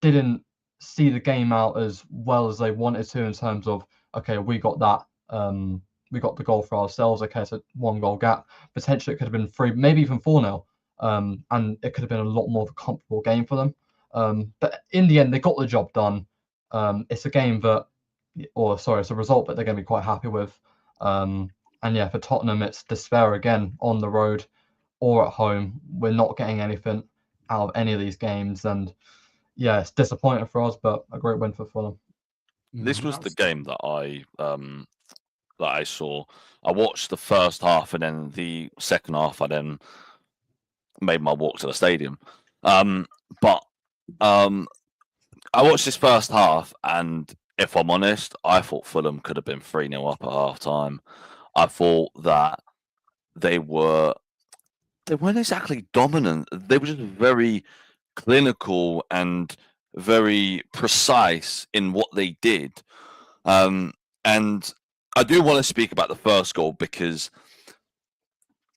didn't see the game out as well as they wanted to in terms of, okay, we got that. We got the goal for ourselves. Okay, so 1 goal gap. Potentially it could have been 3, maybe even 4-0. And it could have been a lot more of a comfortable game for them. But in the end, they got the job done. It's a game that, it's a result that they're going to be quite happy with. And yeah, for Tottenham, it's despair again on the road or at home. We're not getting anything out of any of these games. And yeah, it's disappointing for us, but a great win for Fulham. This was the game that I saw. I watched the first half, and then the second half, I then made my walk to the stadium. But I watched this first half, and if I'm honest, I thought Fulham could have been 3-0 up at half time. I thought that they weren't exactly dominant. They were just very clinical and very precise in what they did. And I do want to speak about the first goal, because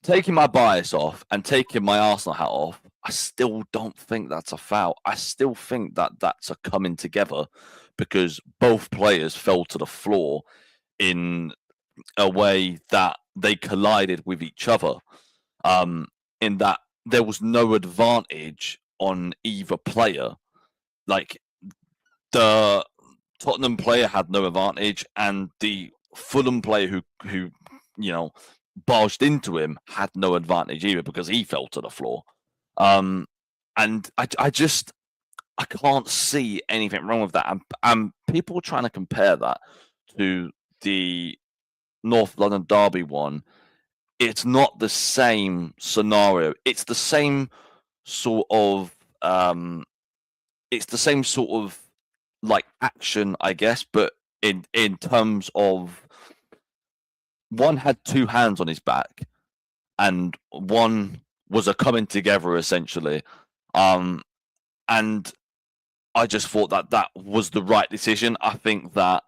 taking my bias off and taking my Arsenal hat off, I still don't think that's a foul. I still think that that's a coming together, because both players fell to the floor in a way that they collided with each other. In that there was no advantage on either player. Like, the Tottenham player had no advantage, and the Fulham player who barged into him had no advantage either, because he fell to the floor. And I can't see anything wrong with that. And people trying to compare that to the North London derby one. It's not the same scenario. It's the same sort of like action, I guess, but in terms of, one had 2 hands on his back, and one was a coming together essentially. And I just thought that was the right decision. I think that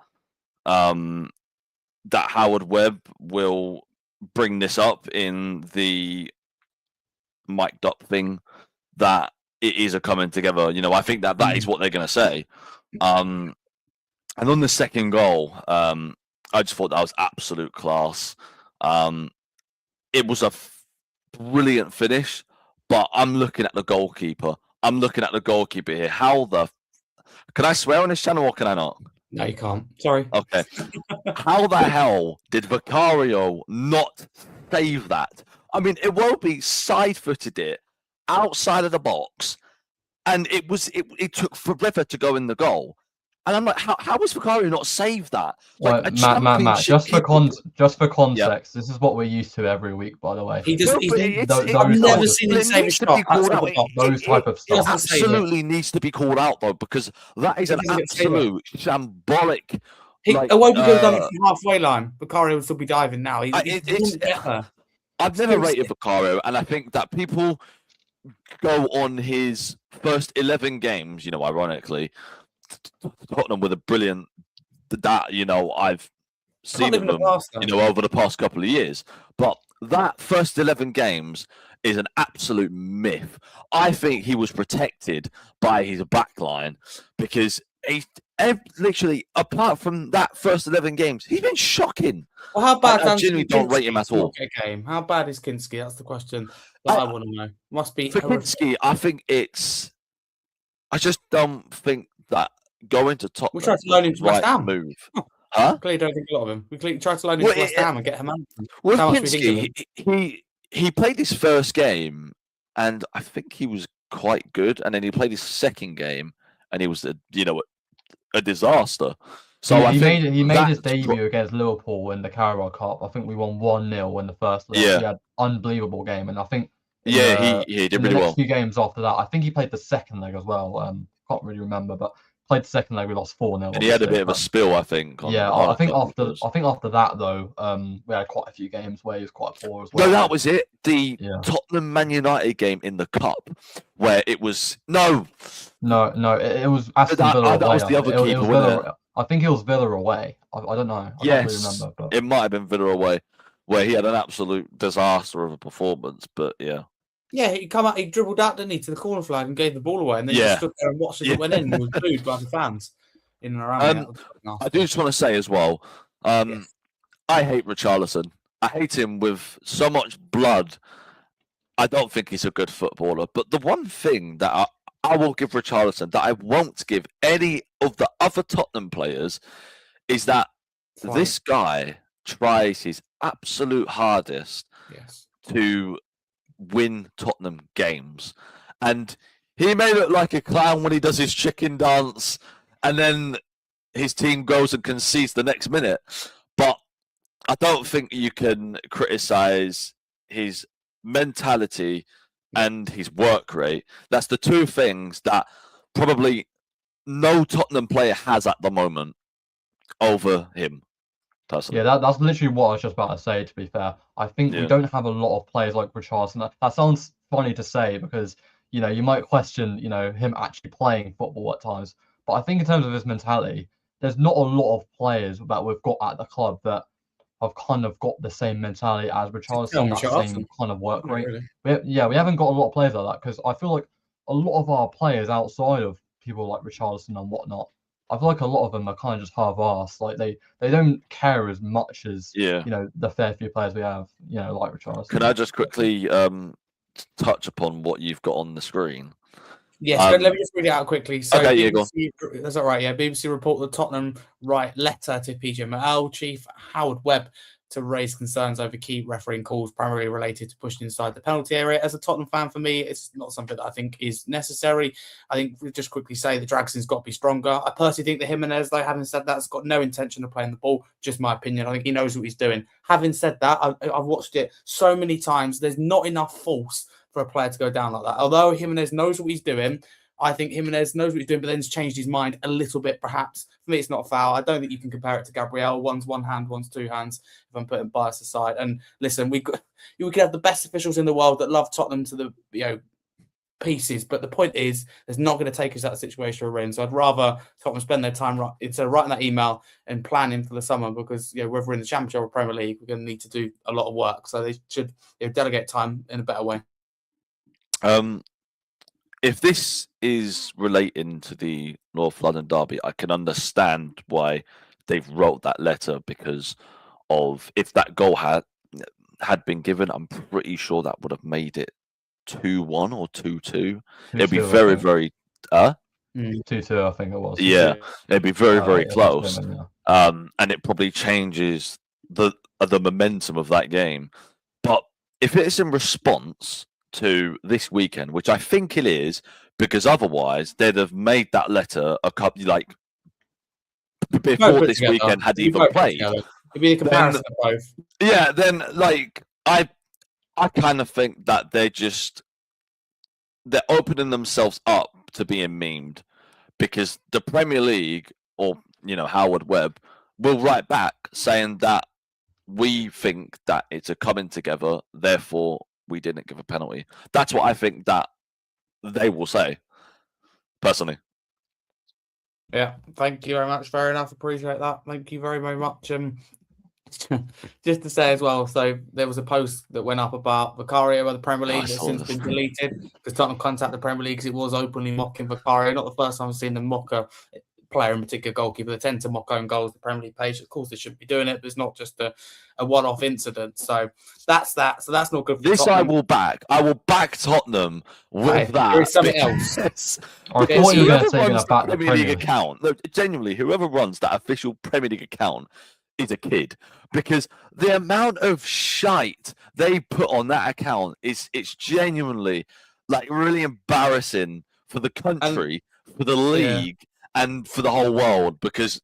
that Howard Webb will bring this up in the mic'd up thing, that it is a coming together. I think that is what they're going to say. And on the second goal, I just thought that was absolute class. It was a brilliant finish, but I'm looking at the goalkeeper. Here. Can I swear on this channel, or can I not? No, you can't. Sorry. Okay. How the hell did Vicario not save that? I mean, Iwobi side-footed it outside of the box, and it took forever to go in the goal. And I'm like, how was Vicario not saved that? Well, Like a Matt, just for championship- context, this is what we're used to every week, by the way. He just, No, he's but I've those never type of- seen him it save a needs to shot be called outside out. the box. Those type of He stuff. doesn't save it. Absolutely needs to be called out though, because that is He an doesn't get saved. absolute shambolic. Like, Iwobi could have done it from halfway line. Vicario would still be diving now. He wouldn't get there. I've never rated Vicario, and I think that people go on his first 11 games, ironically, Tottenham with a brilliant that I've seen of them, over the past couple of years. But that first 11 games is an absolute myth. I think he was protected by his backline because literally, apart from that first 11 games, he's been shocking. Well, how bad? I genuinely don't rate him at all. Game. How bad is Kinski? That's the question that I want to know. Must be for Kinski. I think I just don't think that going to Tottenham. We tried to loan him to West Ham. Move. Huh? Clearly don't think a lot of him. We tried to loan him to West Ham and get him out. With Kinski, he played his first game, and I think he was quite good. And then he played his second game, and he was a disaster. So he made his debut against Liverpool in the Carabao Cup. I think we won 1-0 in the first leg. Yeah. He had unbelievable game, and I think he did really well. A few games after that, I think he played the second leg as well. Can't really remember, but played the second leg. We lost 4-0. And he had a bit of a spill, I think. I think after that though, we had quite a few games where he was quite poor as well. No, that was it. The Tottenham Man United game in the cup, where it was no, it was Aston Villa. That was the other keeper, wasn't it? I think it was Villa away. I don't know. I don't really remember. But... It might have been Villa away, where he had an absolute disaster of a performance. But yeah, he dribbled out, didn't he, to the corner flag and gave the ball away, and then just stood there and watched as it went in and was booed by the fans in and around. I do just want to say as well, I hate Richarlison. I hate him with so much blood. I don't think he's a good footballer. But the one thing that I will give Richarlison that I won't give any of the other Tottenham players is that this guy tries his absolute hardest to win Tottenham games. And he may look like a clown when he does his chicken dance and then his team goes and concedes the next minute. But I don't think you can criticize his mentality and his work rate. That's the two things that probably no Tottenham player has at the moment over him. Personally. Yeah, that's literally what I was just about to say, to be fair. I think we don't have a lot of players like Richarlison. That sounds funny to say because, you might question, him actually playing football at times. But I think in terms of his mentality, there's not a lot of players that we've got at the club that have kind of got the same mentality as Richarlison, that same kind of work rate. Really. We haven't got a lot of players like that because I feel like a lot of our players outside of people like Richarlison and whatnot, I feel like a lot of them are kind of just half-assed. Like they don't care as much as the fair few players we have, like Richarlison. Can I just quickly touch upon what you've got on the screen? Yes, let me just read it out quickly. So okay, BBC, that's all right. Yeah, BBC report that Tottenham write letter to PGMOL chief Howard Webb to raise concerns over key refereeing calls, primarily related to pushing inside the penalty area. As a Tottenham fan, for me, it's not something that I think is necessary. I think we just quickly say that Dragson's got to be stronger. I personally think that Jimenez, though, having said that, has got no intention of playing the ball. Just my opinion. I think he knows what he's doing. Having said that, I've watched it so many times. There's not enough force for a player to go down like that. Although Jimenez knows what he's doing, I think Jimenez knows what he's doing, but then has changed his mind a little bit, perhaps. For me, it's not a foul. I don't think you can compare it to Gabriel. One's one hand, one's two hands, if I'm putting bias aside. And listen, we could have the best officials in the world that love Tottenham to the pieces, but the point is, there's not going to take us out of the situation we're in. So I'd rather Tottenham spend their time instead of writing that email and planning for the summer, because whether we're in the Championship or Premier League, we're going to need to do a lot of work. So they should delegate time in a better way. If this is relating to the North London derby, I can understand why they've wrote that letter, because of if that goal had been given, I'm pretty sure that would have made it 2-1 or 2-2. It'd be very, very 2-2, I think it was. Yeah, it'd be very, very close. And it probably changes the momentum of that game. But if it's in response to this weekend, which I think it is, because otherwise they'd have made that letter before put this together. weekend had You even both put played. together. It'd be a comparison of both. Yeah, then like I kind of think that they're opening themselves up to being memed because the Premier League or Howard Webb will write back saying that we think that it's a coming together, therefore we didn't give a penalty. That's what I think that they will say, personally. Yeah, thank you very much. Fair enough. Appreciate that. Thank you very, very much. Just to say as well, so there was a post that went up about Vicario by the Premier League that's since been deleted because Tottenham contacted the Premier League because it was openly mocking Vicario. Not the first time I've seen them mock a player, in particular goalkeeper. They tend to mock own goals. The Premier League page, of course, they shouldn't be doing it, but it's not just a one-off incident. So that's that. So that's not good for this. Tottenham. I will back Tottenham with that. There is something else. I thought you were going to say about the Premier League account. Look, genuinely, whoever runs that official Premier League account is a kid, because the amount of shite they put on that account it's genuinely like really embarrassing for the country, for the league, and for the whole world, because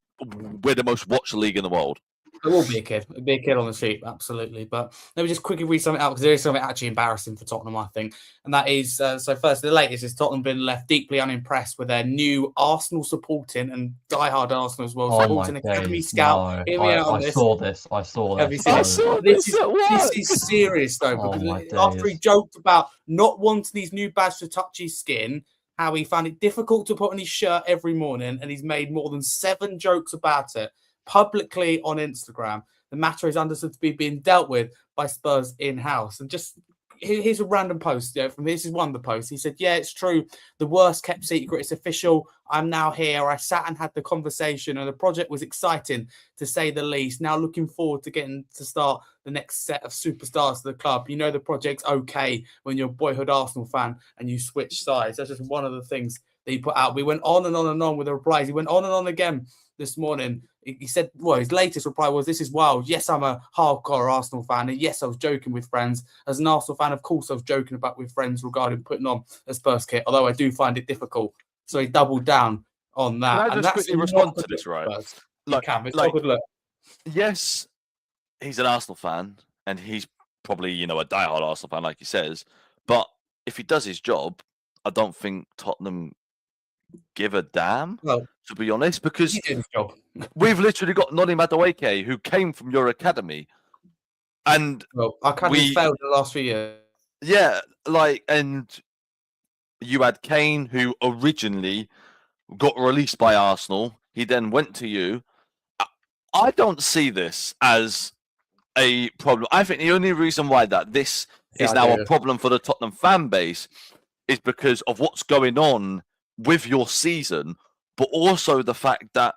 we're the most watched league in the world. It will be a kid. It'll be a kid on the sheet, absolutely. But let me just quickly read something out because there is something actually embarrassing for Tottenham, I think. And that is, so first, the latest is Tottenham been left deeply unimpressed with their new Arsenal supporting and diehard Arsenal as well, supporting Academy Scout. No. I saw this. Have you seen this? This is serious, though, because after he joked about not wanting these new badges to touch his skin, how he found it difficult to put on his shirt every morning, and he's made more than 7 jokes about it publicly on Instagram. The matter is understood to be being dealt with by Spurs in-house. And just here's a random post. From this is one of the posts. He said, "Yeah, it's true. The worst kept secret. It's official. I'm now here. I sat and had the conversation, and the project was exciting, to say the least. Now looking forward to getting to start the next set of superstars to the club. You know the project's okay when you're a boyhood Arsenal fan and you switch sides." That's just one of the things that he put out. We went on and on and on with the replies. He went on and on again this morning. He said, well, his latest reply was, "This is wild. Yes, I'm a hardcore Arsenal fan. And yes, I was joking with friends. As an Arsenal fan, of course, I was joking about with friends regarding putting on a Spurs kit, although I do find it difficult." So he doubled down on that. Can I just quickly respond to this, right? It's not a good look. Yes, he's an Arsenal fan, and he's probably, a diehard Arsenal fan, like he says. But if he does his job, I don't think Tottenham give a damn, to be honest, because he did his job. We've literally got Noni Madueke, who came from your academy, and our academy failed in the last few years. Yeah, and you had Kane, who originally got released by Arsenal. He then went to you. I don't see this as a problem. I think the only reason why this is now a problem for the Tottenham fan base is because of what's going on with your season, but also the fact that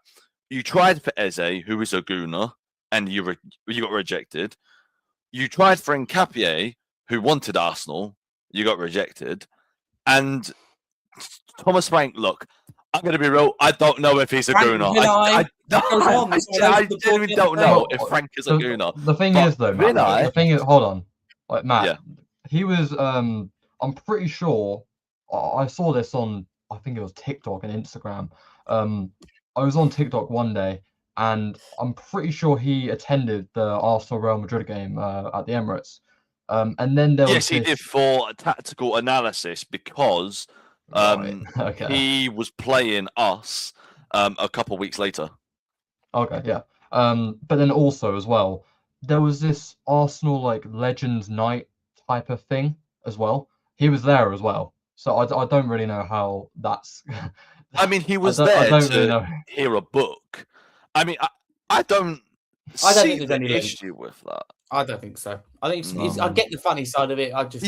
you tried for Eze, who is a gooner, and you got rejected. You tried for Nkapie, who wanted Arsenal, you got rejected. And Thomas Frank, look, I'm going to be real, I don't know if he's a gooner. I genuinely don't know if Frank is a gooner. The thing is, though, Matt, hold on. Like, Matt, he was, I'm pretty sure, I saw this on, I think it was TikTok and Instagram. I was on TikTok one day, and I'm pretty sure he attended the Arsenal Real Madrid game at the Emirates. And then there was he did for a tactical analysis because he was playing us a couple of weeks later. Okay, yeah. But then also as well, there was this Arsenal like Legends Night type of thing as well. He was there as well. So I don't really know how that's. I mean, he was there to hear a book. I mean, I don't see the issue with that. I don't think so. I think I get the funny side of it. I just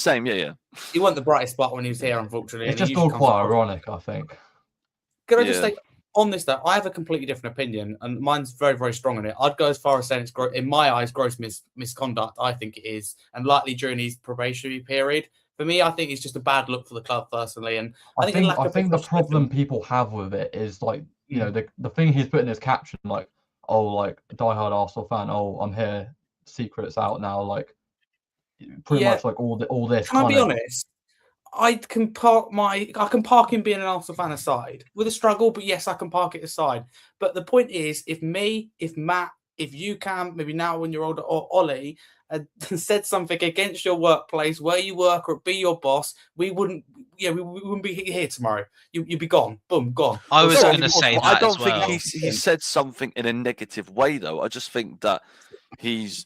same. He wasn't the brightest spot when he was here, unfortunately. It's just all quite ironic, I think. Can I just say on this though? I have a completely different opinion, and mine's very, very strong on it. I'd go as far as saying it's in my eyes gross misconduct. I think it is, and likely during his probationary period. For me, I think it's just a bad look for the club personally, and I think the problem people have with it is like the thing he's put in his caption, like diehard Arsenal fan. Oh, I'm here. Secrets out now. Like pretty much like all this. Can I be honest? I can park him being an Arsenal fan aside with a struggle, but yes, I can park it aside. But the point is, if Matt, if you can, maybe now when you're older, or Ollie said something against your workplace, where you work, or be your boss, we wouldn't be here tomorrow. You'd be gone. Boom, gone. I was Yeah, going to of course, say but that I don't as think well. he said something in a negative way, though. I just think that he's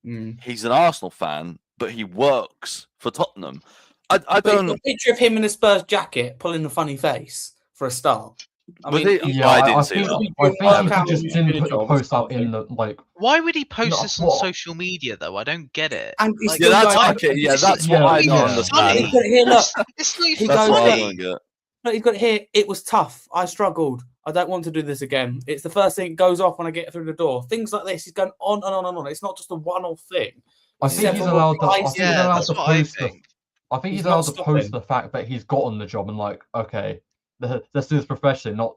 an Arsenal fan, but he works for Tottenham. I But don't. a picture of him in a Spurs jacket, pulling a funny face for a start. I Was mean, he- Yeah, I I didn't see think that. I think Work he just didn't put the job, post out something. in the like. Why would he post No, this on what? social media though? I don't get it. And he's Like, still Yeah, that's going, okay. Yeah, it's that's not what I even don't yeah. understand. He's got it here, look. It's not He even That's goes, what I funny. don't get. No, he's got it here. It was tough. I struggled. I don't want to do this again. It's the first thing that goes off when I get through the door. Things like this. He's going on and on and on. It's not just a one-off thing. I think he's allowed to. I think he's Yeah, allowed that's to what I post the. think. I think He's he's not allowed to post stopping. the fact that he's gotten the job and like, okay, let's do this professionally, not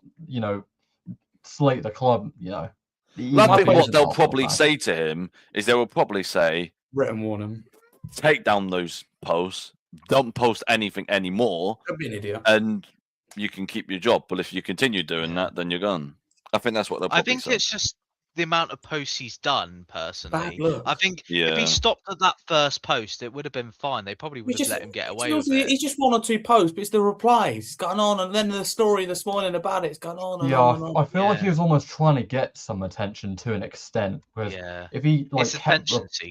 slate the club. Well, I think what they'll probably say to him is they will probably say, Written warning. take down those posts, don't post anything anymore, Don't be an idiot. and you can keep your job. But if you continue doing that, then you're gone. I think that's what they'll I probably think say. it's just the amount of posts he's done personally. Bad look. I think if Yeah. he stopped at that first post, it would have been fine. They probably would have let him get away with it. It's just one or two posts, but it's the replies. It's gone on, and then the story this morning about it's gone on and Yeah, on and on. I feel like he was almost trying to get some attention to an extent. Whereas Yeah. if he like It's kept attention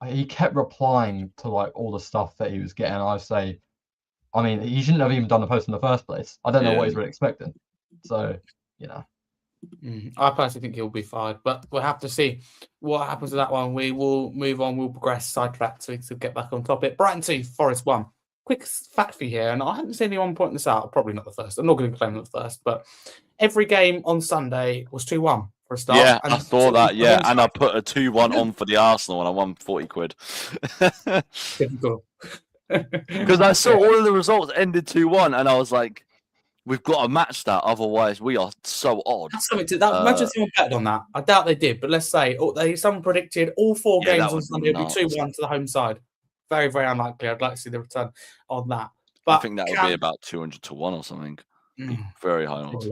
he kept replying to like all the stuff that he was getting, I say, I mean, he shouldn't have even done the post in the first place. I don't know what he's really expecting. So, you know. I personally think he'll be fired, but we'll have to see what happens with that one. We will move on. We'll progress, sidetrack to get back on topic. Brighton 2, Forest 1. Quick fact for you here, and I haven't seen anyone point this out. Probably not the first. I'm not going to claim it the first, but every game on Sunday was 2-1 for a start. Yeah, and I saw that. Yeah, and I put a 2-1 on for the Arsenal, and I won 40 quid. Typical. Because I saw all of the results ended 2-1, and I was like, we've got to match that, otherwise we are so odd. That's something to that. Imagine someone betted on that. I doubt they did, but let's say someone predicted all four games on Sunday would be 2-1 to the home side. Very, very unlikely. I'd like to see the return on that. But I think that would be about 200 to 1 or something. Very high odds.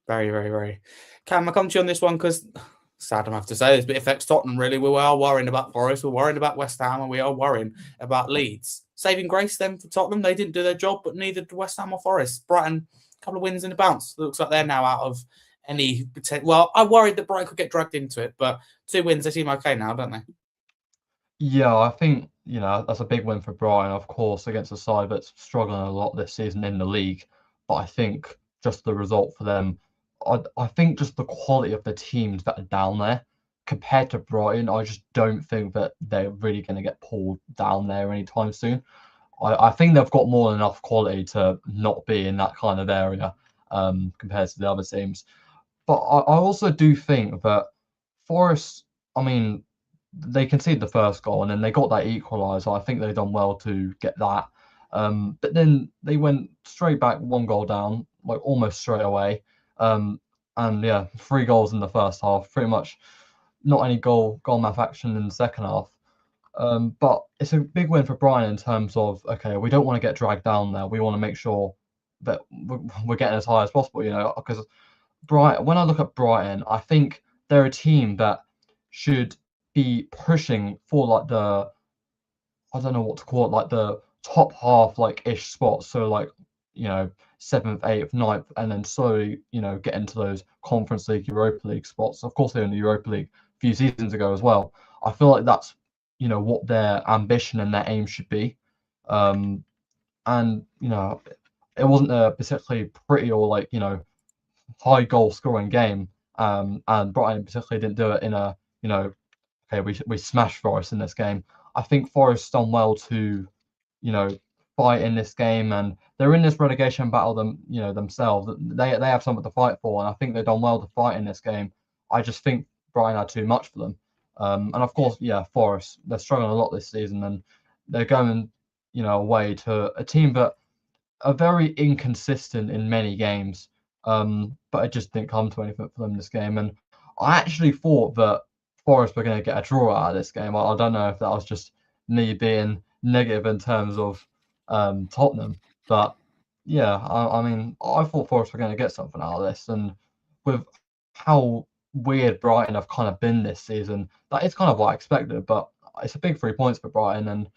Very, very, very. Cam, I come to you on this one because sad I have to say this, but it affects Tottenham really. We are worrying about Forest, we're worried about West Ham, and we are worrying about Leeds. Saving grace then for Tottenham. They didn't do their job, but neither did West Ham or Forest. Brighton, a couple of wins in a bounce. It looks like they're now out of any potential. Well, I worried that Brighton could get dragged into it, but 2 wins, they seem okay now, don't they? Yeah, I think, that's a big win for Brighton, of course, against a side that's struggling a lot this season in the league. But I think just the result for them, I think just the quality of the teams that are down there compared to Brighton, I just don't think that they're really going to get pulled down there anytime soon. I think they've got more than enough quality to not be in that kind of area compared to the other teams. But I also do think that Forest, I mean, they conceded the first goal and then they got that equaliser. I think they've done well to get that. But then they went straight back, 1 goal down, like almost straight away. And yeah, 3 goals in the first half, pretty much not any goal math action in the second half. But it's a big win for Brighton in terms of, okay, we don't want to get dragged down there. We want to make sure that we're getting as high as possible, because Brighton, when I look at Brighton, I think they're a team that should be pushing for like I don't know what to call it, like the top half, like ish spots. So like, 7th, 8th, 9th, and then slowly, get into those Conference League, Europa League spots. Of course, they're in the Europa League a few seasons ago as well. I feel like that's, what their ambition and their aim should be. And, it wasn't a particularly pretty or like, high goal scoring game. And Brighton particularly didn't do it in a, okay, we smashed Forest in this game. I think Forest done well to, fight in this game, and they're in this relegation battle themselves. They have something to fight for, and I think they've done well to fight in this game. I just think Brighton had too much for them. And of course, Forest, they're struggling a lot this season, and they're going, away to a team that are very inconsistent in many games. But it just didn't come to anything for them this game. And I actually thought that Forest were going to get a draw out of this game. I don't know if that was just me being negative in terms of, Tottenham. But yeah, I mean, I thought Forest were going to get something out of this, and with how weird Brighton have kind of been this season, that is kind of what I expected. But it's a big 3 points for Brighton, and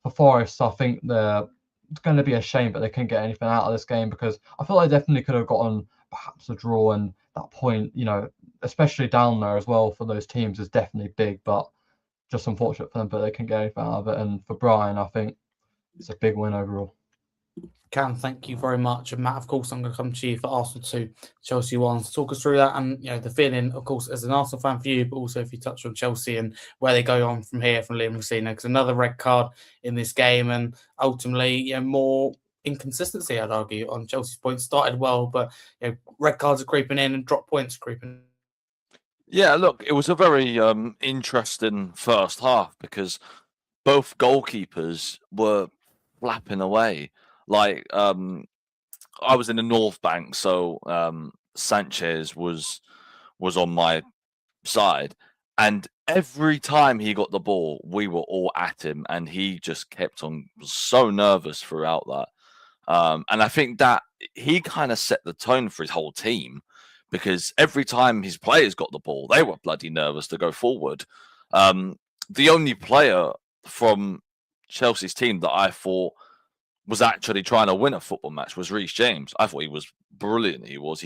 for Forest, I think it's going to be a shame that they couldn't get anything out of this game, because I feel like they definitely could have gotten perhaps a draw, and that point, especially down there as well for those teams, is definitely big. But just unfortunate for them, but they couldn't get anything out of it. And for Brian, I think it's a big win overall. Cam, thank you very much. And Matt, of course, I'm going to come to you for Arsenal 2, Chelsea 1. So talk us through that and the feeling, of course, as an Arsenal fan for you, but also if you touch on Chelsea and where they go on from here from Liam Messina, because another red card in this game, and ultimately more inconsistency, I'd argue, on Chelsea's points. Started well, but red cards are creeping in and drop points are creeping in. Yeah, look, it was a very interesting first half because both goalkeepers were flapping away. Like, I was in the North Bank, so Sanchez was on my side, and every time he got the ball, we were all at him, and he just kept on so nervous throughout that. And I think that he kind of set the tone for his whole team, because every time his players got the ball, they were bloody nervous to go forward. The only player from Chelsea's team that I thought was actually trying to win a football match was Reece James. I thought he was brilliant. He was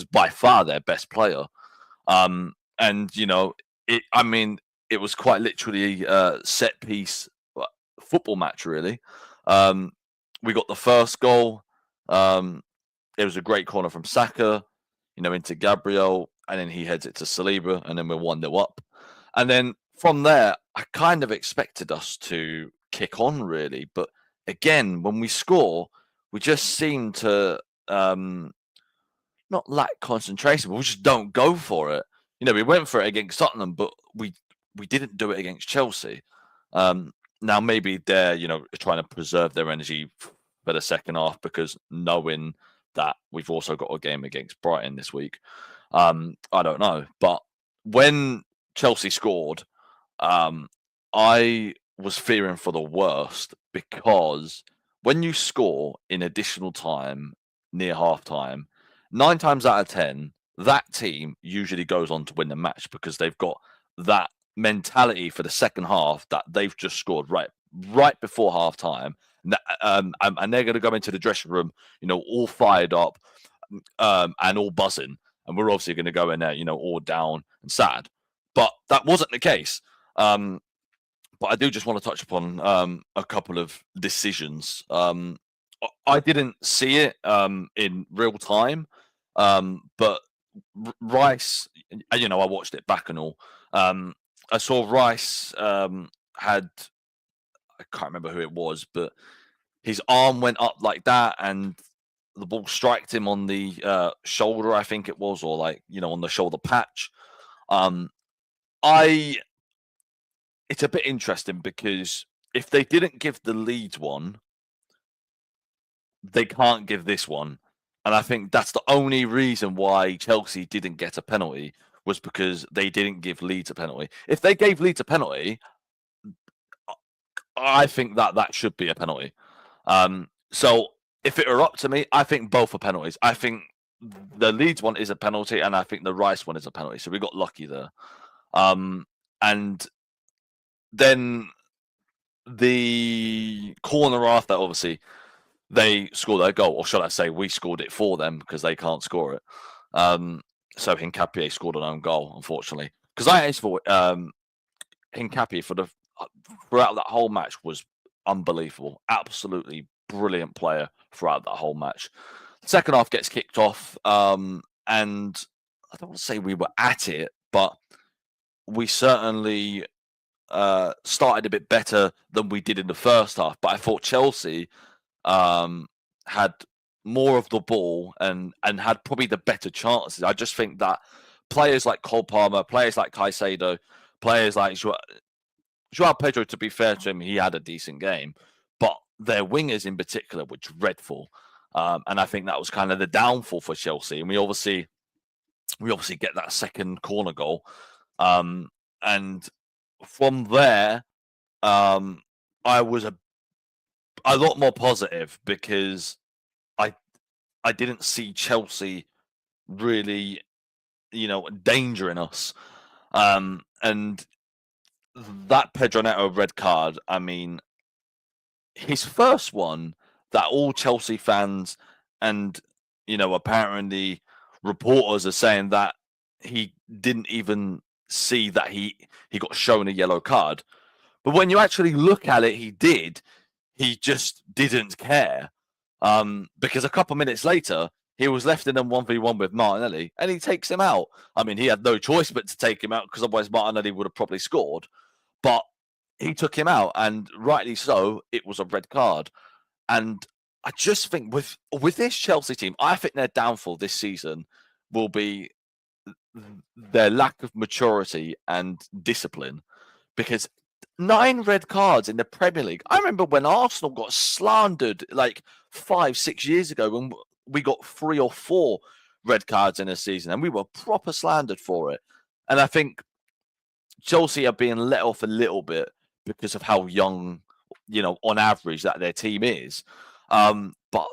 by far their best player. And it was quite literally a set piece football match, really. We got the first goal. It was a great corner from Saka, into Gabriel, and then he heads it to Saliba, and then we're 1-0 up. And then from there, I kind of expected us to kick on, really. But again, when we score, we just seem to not lack concentration, but we just don't go for it. We went for it against Tottenham, but we didn't do it against Chelsea. Now maybe they're trying to preserve their energy for the second half, because knowing that we've also got a game against Brighton this week, I don't know. But when Chelsea scored, I was fearing for the worst, because when you score in additional time near half time, 9 times out of 10, that team usually goes on to win the match, because they've got that mentality for the second half that they've just scored right before half time. And they're going to go into the dressing room, all fired up and all buzzing. And we're obviously going to go in there, all down and sad. But that wasn't the case. But I do just want to touch upon a couple of decisions. I didn't see it in real time, but Rice, I watched it back and all. I saw Rice had, I can't remember who it was, but his arm went up like that, and the ball struck him on the shoulder, I think it was, or on the shoulder patch. It's a bit interesting, because if they didn't give the Leeds one, they can't give this one. And I think that's the only reason why Chelsea didn't get a penalty, was because they didn't give Leeds a penalty. If they gave Leeds a penalty, I think that should be a penalty. So if it were up to me, I think both are penalties. I think the Leeds one is a penalty, and I think the Rice one is a penalty. So we got lucky there. And then the corner after, obviously, they scored their goal, or should I say, we scored it for them, because they can't score it. So Hincapié scored an own goal, unfortunately, because I actually thought Hincapié throughout that whole match was unbelievable, absolutely brilliant player throughout that whole match. Second half gets kicked off, and I don't want to say we were at it, but we certainly started a bit better than we did in the first half. But I thought Chelsea had more of the ball and had probably the better chances. I just think that players like Cole Palmer, players like Caicedo, players like Joao Pedro, to be fair to him, he had a decent game, but their wingers in particular were dreadful. And I think that was kind of the downfall for Chelsea. And we obviously get that second corner goal. And from there, I was a lot more positive because I didn't see Chelsea really, endangering us. And that Pedro Neto red card, I mean, his first one that all Chelsea fans and, apparently reporters are saying that he didn't even see that he got shown a yellow card. But when you actually look at it, he did. He just didn't care. Because a couple minutes later, he was left in a 1v1 with Martinelli and he takes him out. I mean, he had no choice but to take him out because otherwise Martinelli would have probably scored. But he took him out, and rightly so, it was a red card. And I just think with this Chelsea team, I think their downfall this season will be their lack of maturity and discipline. Because 9 red cards in the Premier League. I remember when Arsenal got slandered like 5-6 years ago when we got 3 or 4 red cards in a season, and we were proper slandered for it. And I think Chelsea are being let off a little bit because of how young, on average that their team is. But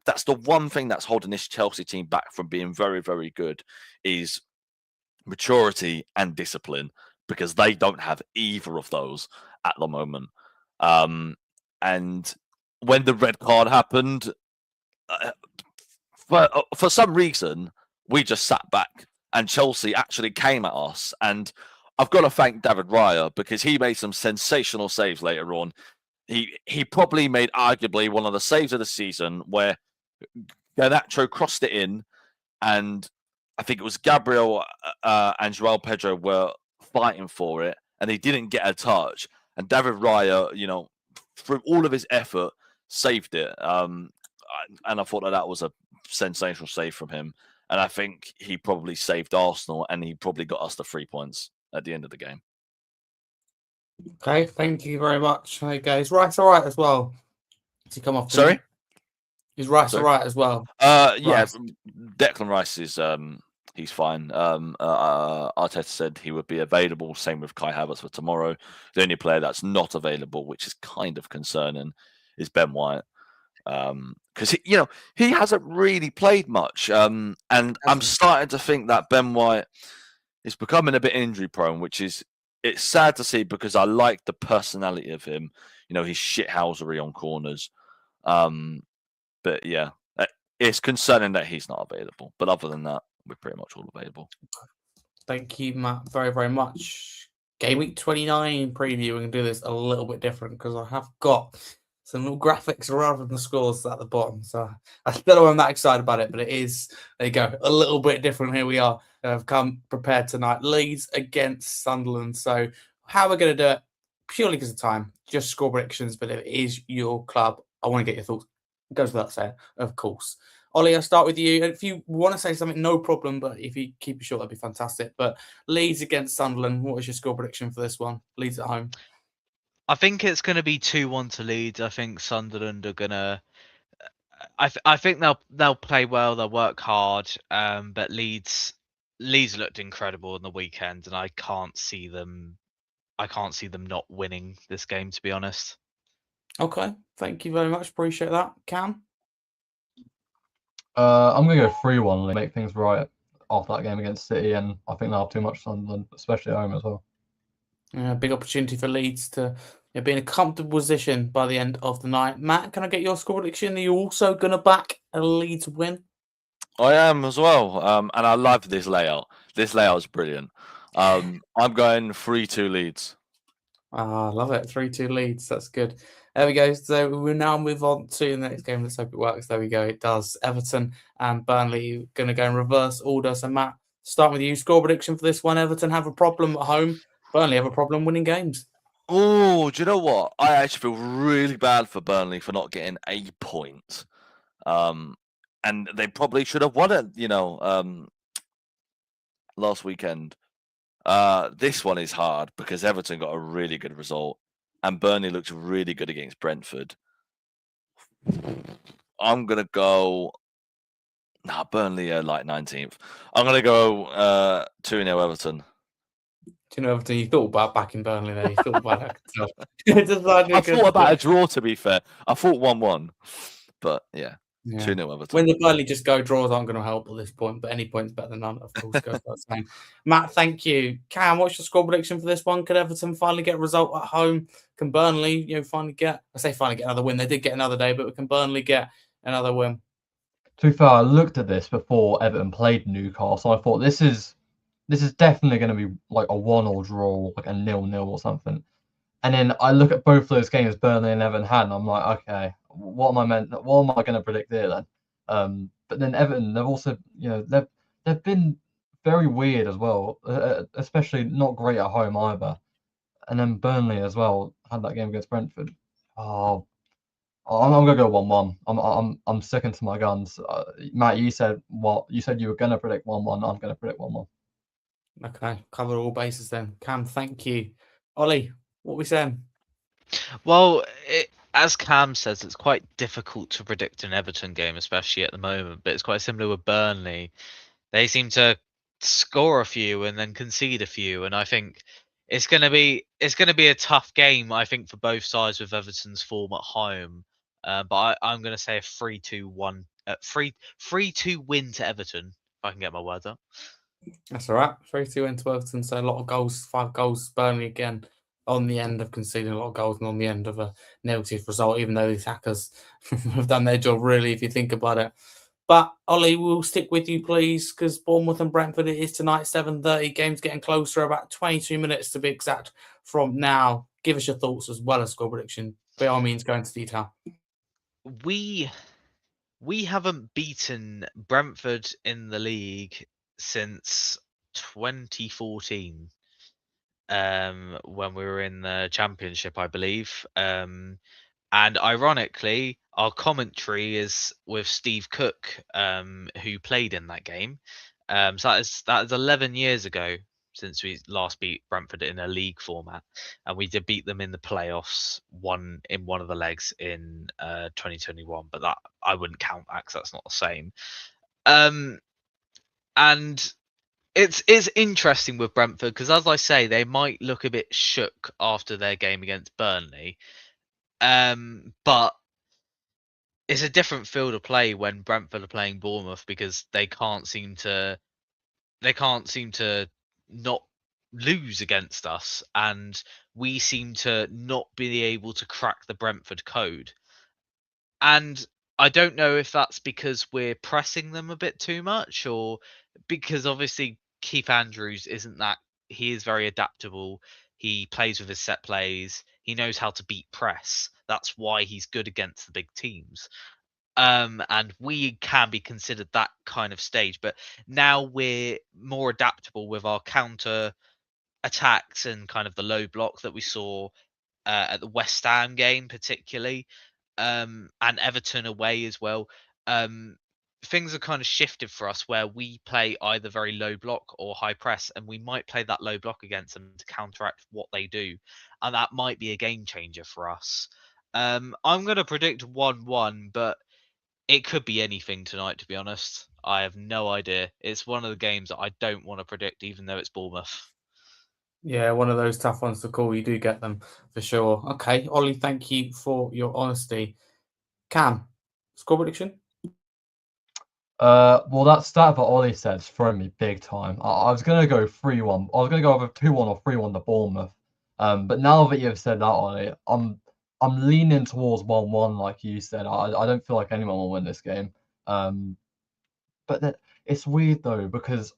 that's the one thing that's holding this Chelsea team back from being very, very good is maturity and discipline, because they don't have either of those at the moment. And when the red card happened, for some reason, we just sat back and Chelsea actually came at us. And I've got to thank David Raya because he made some sensational saves later on. He probably made arguably one of the saves of the season where Garnacho crossed it in, and I think it was Gabriel and Joao Pedro were fighting for it, and he didn't get a touch. And David Raya, through all of his effort, saved it. And I thought that was a sensational save from him. And I think he probably saved Arsenal, and he probably got us the 3 points at the end of the game. Okay, thank you very much. Hey guys, Rice all right as well? To come off. Sorry? Is Rice Sorry? all right as well? Yeah, Rice. Declan Rice is he's fine. Arteta said he would be available. Same with Kai Havertz for tomorrow. The only player that's not available, which is kind of concerning, is Ben White. Because he hasn't really played much. And I'm starting to think that Ben White is becoming a bit injury prone, it's sad to see because I like the personality of him. His shithousery on corners. But yeah, it's concerning that he's not available. But other than that, we're pretty much all available. Thank you, Matt, very, very much. Gameweek 29 preview. We're going to do this a little bit different because I have got some little graphics rather than the scores at the bottom. So I don't know I'm that excited about it, but it is, there you go, a little bit different. Here we are. I've come prepared tonight. Leeds against Sunderland. So how we're going to do it, purely because of time, just score predictions, but if it is your club, I want to get your thoughts. It goes without saying, of course. Ollie, I'll start with you. If you want to say something, no problem, but if you keep it short, that'd be fantastic. But Leeds against Sunderland, what is your score prediction for this one? Leeds at home. I think it's going to be 2-1 to Leeds. I think Sunderland are going to. I think they'll play well. They'll work hard. But Leeds looked incredible on the weekend, and I can't see them not winning this game, to be honest. Okay, thank you very much. Appreciate that. Cam? I'm going to go 3-1, make things right after that game against City, and I think they'll have too much Sunderland, especially at home as well. Big opportunity for Leeds to be in a comfortable position by the end of the night. Matt, can I get your score prediction? Are you also going to back a Leeds win? I am as well, and I love this layout. This layout is brilliant. I'm going 3-2 Leeds. I love it. 3-2 Leeds. That's good. There we go. So we'll now move on to the next game. Let's hope it works. There we go. It does. Everton and Burnley going to go in reverse order. So Matt, start with you. Score prediction for this one. Everton have a problem at home. Burnley have a problem winning games. Oh, do you know what? I actually feel really bad for Burnley for not getting a point. And they probably should have won it, last weekend. This one is hard because Everton got a really good result and Burnley looked really good against Brentford. I'm going to go... Burnley are like 19th. I'm going to go 2-0 Everton. Do you know everything you thought about back in Burnley there? You thought about that stuff. Decided I against thought about a it. draw, to be fair. I thought 1-1. But yeah, Yeah. 2-0 Everton. When the Burnley just go, draws aren't going to help at this point, but any point's better than none, of course, goes without saying. Matt, thank you. Cam, what's your score prediction for this one? Could Everton finally get a result at home? Can Burnley, finally get another win? They did get another day, but can Burnley get another win? To be fair, I looked at this before Everton played Newcastle. I thought this is definitely going to be like a 1-1 draw, like a 0-0 or something. And then I look at both those games Burnley and Everton had, and I'm like, okay, what am I going to predict here then? But then Everton, they've also, they've been very weird as well, especially not great at home either. And then Burnley as well had that game against Brentford. Oh, I'm gonna go 1-1. I'm sticking to my guns. Matt, you said what? You said you were gonna predict 1-1. I'm gonna predict 1-1. Okay, cover all bases then. Cam, thank you. Ollie, what are we saying? Well, as Cam says, it's quite difficult to predict an Everton game, especially at the moment. But it's quite similar with Burnley. They seem to score a few and then concede a few, and I think it's going to be a tough game. I think for both sides with Everton's form at home. But I'm going to say a 3-2-1, 3-2 win to Everton. If I can get my words out. That's all right. 3-2 into Everton, so a lot of goals, 5 goals. Burnley again on the end of conceding a lot of goals and on the end of a negative result, even though these hackers have done their job, really, if you think about it. But, Ollie, we'll stick with you, please, because Bournemouth and Brentford, it is tonight, 7:30. Game's getting closer, about 22 minutes to be exact from now. Give us your thoughts as well as score prediction. By all means, go into detail. We haven't beaten Brentford in the league since 2014, when we were in the Championship, I believe. And ironically, our commentary is with Steve Cook, who played in that game. So that is 11 years ago since we last beat Brentford in a league format, and we did beat them in the playoffs, one of the legs in 2021. But that I wouldn't count that because that's not the same. And it's interesting with Brentford because, as I say, they might look a bit shook after their game against Burnley. But it's a different field of play when Brentford are playing Bournemouth because they can't seem to not lose against us, and we seem to not be able to crack the Brentford code. And I don't know if that's because we're pressing them a bit too much, or because obviously Keith Andrews isn't that. He is very adaptable. He plays with his set plays. He knows how to beat press. That's why he's good against the big teams. And we can be considered that kind of stage. But now we're more adaptable with our counter attacks and kind of the low block that we saw at the West Ham game, particularly, and Everton away as well. Things are kind of shifted for us where we play either very low block or high press, and we might play that low block against them to counteract what they do, and that might be a game changer for us. I'm going to predict 1-1, but it could be anything tonight, to be honest. I have no idea. It's one of the games that I don't want to predict, even though it's Bournemouth. Yeah, one of those tough ones to call. You do get them for sure. Okay, Ollie, thank you for your honesty. Cam, score prediction? Well, that stat that Ollie said's thrown me big time. I was gonna go 3-1. I was gonna go either 2-1 or 3-1 to Bournemouth. But now that you've said that, Ollie, I'm leaning towards 1-1, like you said. I don't feel like anyone will win this game. But it's weird though because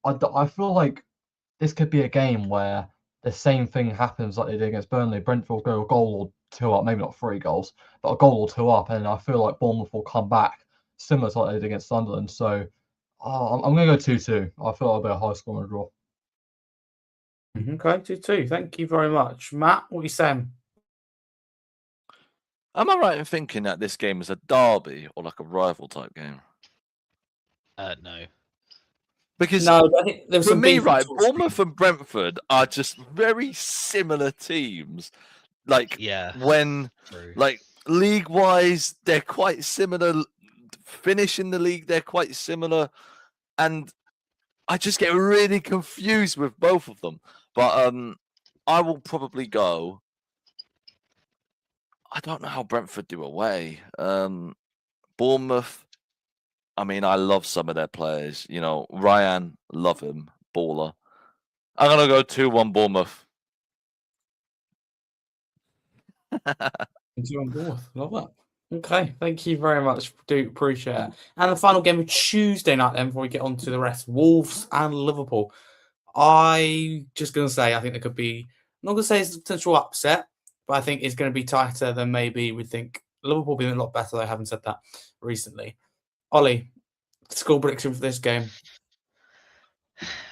I feel like this could be a game where the same thing happens like they did against Burnley. Brentford will go a goal or 2 up, maybe not 3 goals, but a goal or 2 up, and I feel like Bournemouth will come back similar to what they did against Sunderland. So I'm going to go 2-2. I feel like it'll be a high scoring draw. Okay, 2-2. Thank you very much. Matt, what are you saying? Am I right in thinking that this game is a derby or like a rival type game? No. Because No, I think there's for some me, beef right, between- Bournemouth and Brentford are just very similar teams. Like Yeah. when, True. like league-wise, they're quite similar. Finishing the league, they're quite similar, and I just get really confused with both of them. But I will probably go. I don't know how Brentford do away. Bournemouth. I mean, I love some of their players. You know, Ryan, love him, baller. I'm gonna go 2-1 Bournemouth. 2 on Bournemouth. Love that. Okay, thank you very much. Do appreciate it. And the final game of Tuesday night, then, before we get on to the rest, Wolves and Liverpool. I just going to say, I think there could be, I'm not going to say it's a potential upset, but I think it's going to be tighter than maybe we think. Liverpool being a lot better, I haven't said that recently. Ollie, score prediction for this game.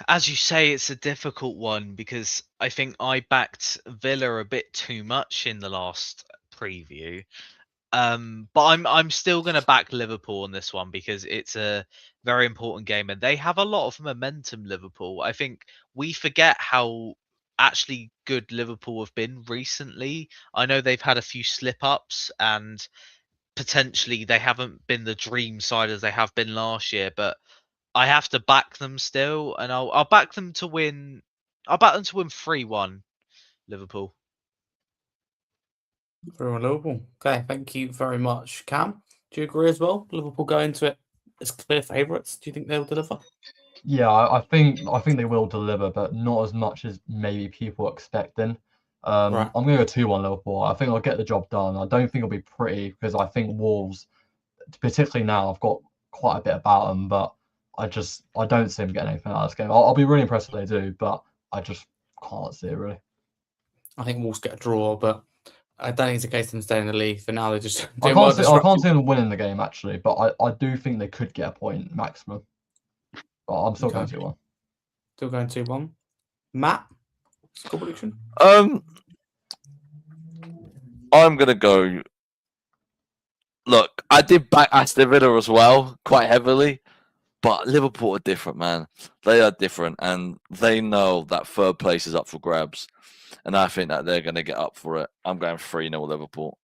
As you say, it's a difficult one because I think I backed Villa a bit too much in the last preview. But I'm still going to back Liverpool on this one because it's a very important game and they have a lot of momentum. Liverpool, I think we forget how actually good Liverpool have been recently. I know they've had a few slip ups and potentially they haven't been the dream side as they have been last year, but I have to back them still, and I'll back them to win. I'll back them to win 3-1, Liverpool. 3-1 Liverpool. Okay, thank you very much. Cam, do you agree as well? Liverpool go into it as clear favourites. Do you think they'll deliver? Yeah, I think they will deliver, but not as much as maybe people are expecting. Right. I'm going to go 2-1 Liverpool. I think they'll get the job done. I don't think it'll be pretty because I think Wolves, particularly now, I've got quite a bit about them, but I don't see them getting anything out of this game. I'll be really impressed if they do, but I just can't see it really. I think Wolves get a draw, but I don't think it's the case of them staying in the league. For now, they're just I doing well. can't see them winning the game actually, but I do think they could get a point maximum. But I'm still going 2-1. Still going 2-1. Matt, score prediction? I'm gonna go. Look, I did back Aston Villa as well, quite heavily, but Liverpool are different, man. They are different, and they know that third place is up for grabs, and I think that they're gonna get up for it. I'm going 3-0 Liverpool.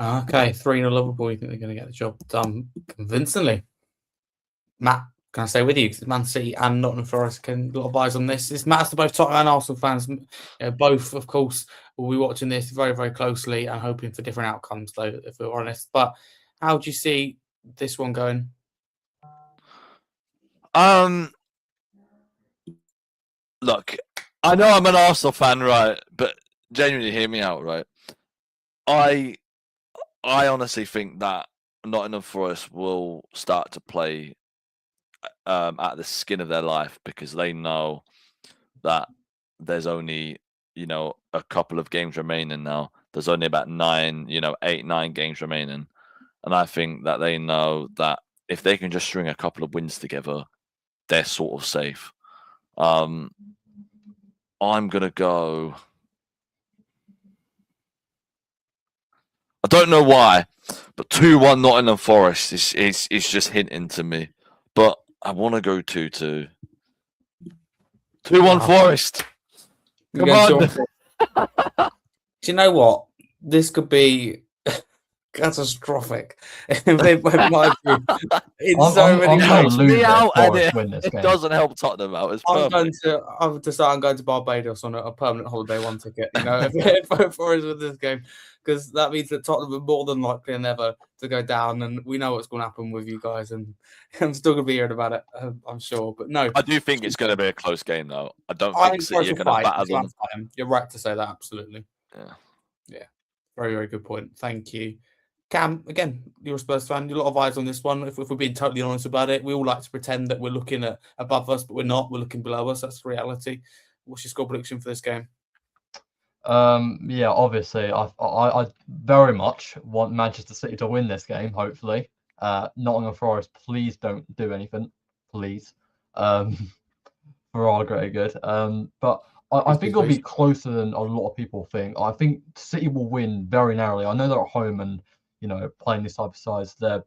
Okay, 3-0 Liverpool. You think they're going to get the job done convincingly? Matt, can I stay with you? Because Man City and Nottingham Forest can a lot of eyes on this. This matters to both Tottenham and Arsenal fans. Both, of course, will be watching this very, very closely and hoping for different outcomes, though, if we're honest. But how do you see this one going? Look, I know I'm an Arsenal fan, right? But genuinely, hear me out, right? I honestly think that Nottingham Forest will start to play at the skin of their life because they know that there's only a couple of games remaining now. There's only about 8, 9 games remaining, and I think that they know that if they can just string a couple of wins together, they're sort of safe. I'm gonna go. I don't know why, but 2-1 Nottingham Forest is just hinting to me. But I want to go 2-2. 2-1 Forest. Come on. Do you know what? This could be catastrophic. It doesn't help Tottenham out. I'm going to Barbados on a permanent holiday, one ticket. If Forest with this game, because that means that Tottenham are more than likely than ever to go down, and we know what's going to happen with you guys, and I'm still going to be hearing about it. I'm sure, but no, I do think it's going to be a close game, though. I don't think City are going to batter them. You're right to say that. Absolutely. Yeah. Very, very good point. Thank you. Cam, again, you're a Spurs fan. A lot of eyes on this one. If we're being totally honest about it, we all like to pretend that we're looking at above us, but we're not. We're looking below us. That's the reality. What's your score prediction for this game? Yeah, obviously, I very much want Manchester City to win this game. Hopefully, Nottingham Forest, please don't do anything, please. For our greater good. But I think it'll be closer than a lot of people think. I think City will win very narrowly. I know they're at home and playing this type of size. They're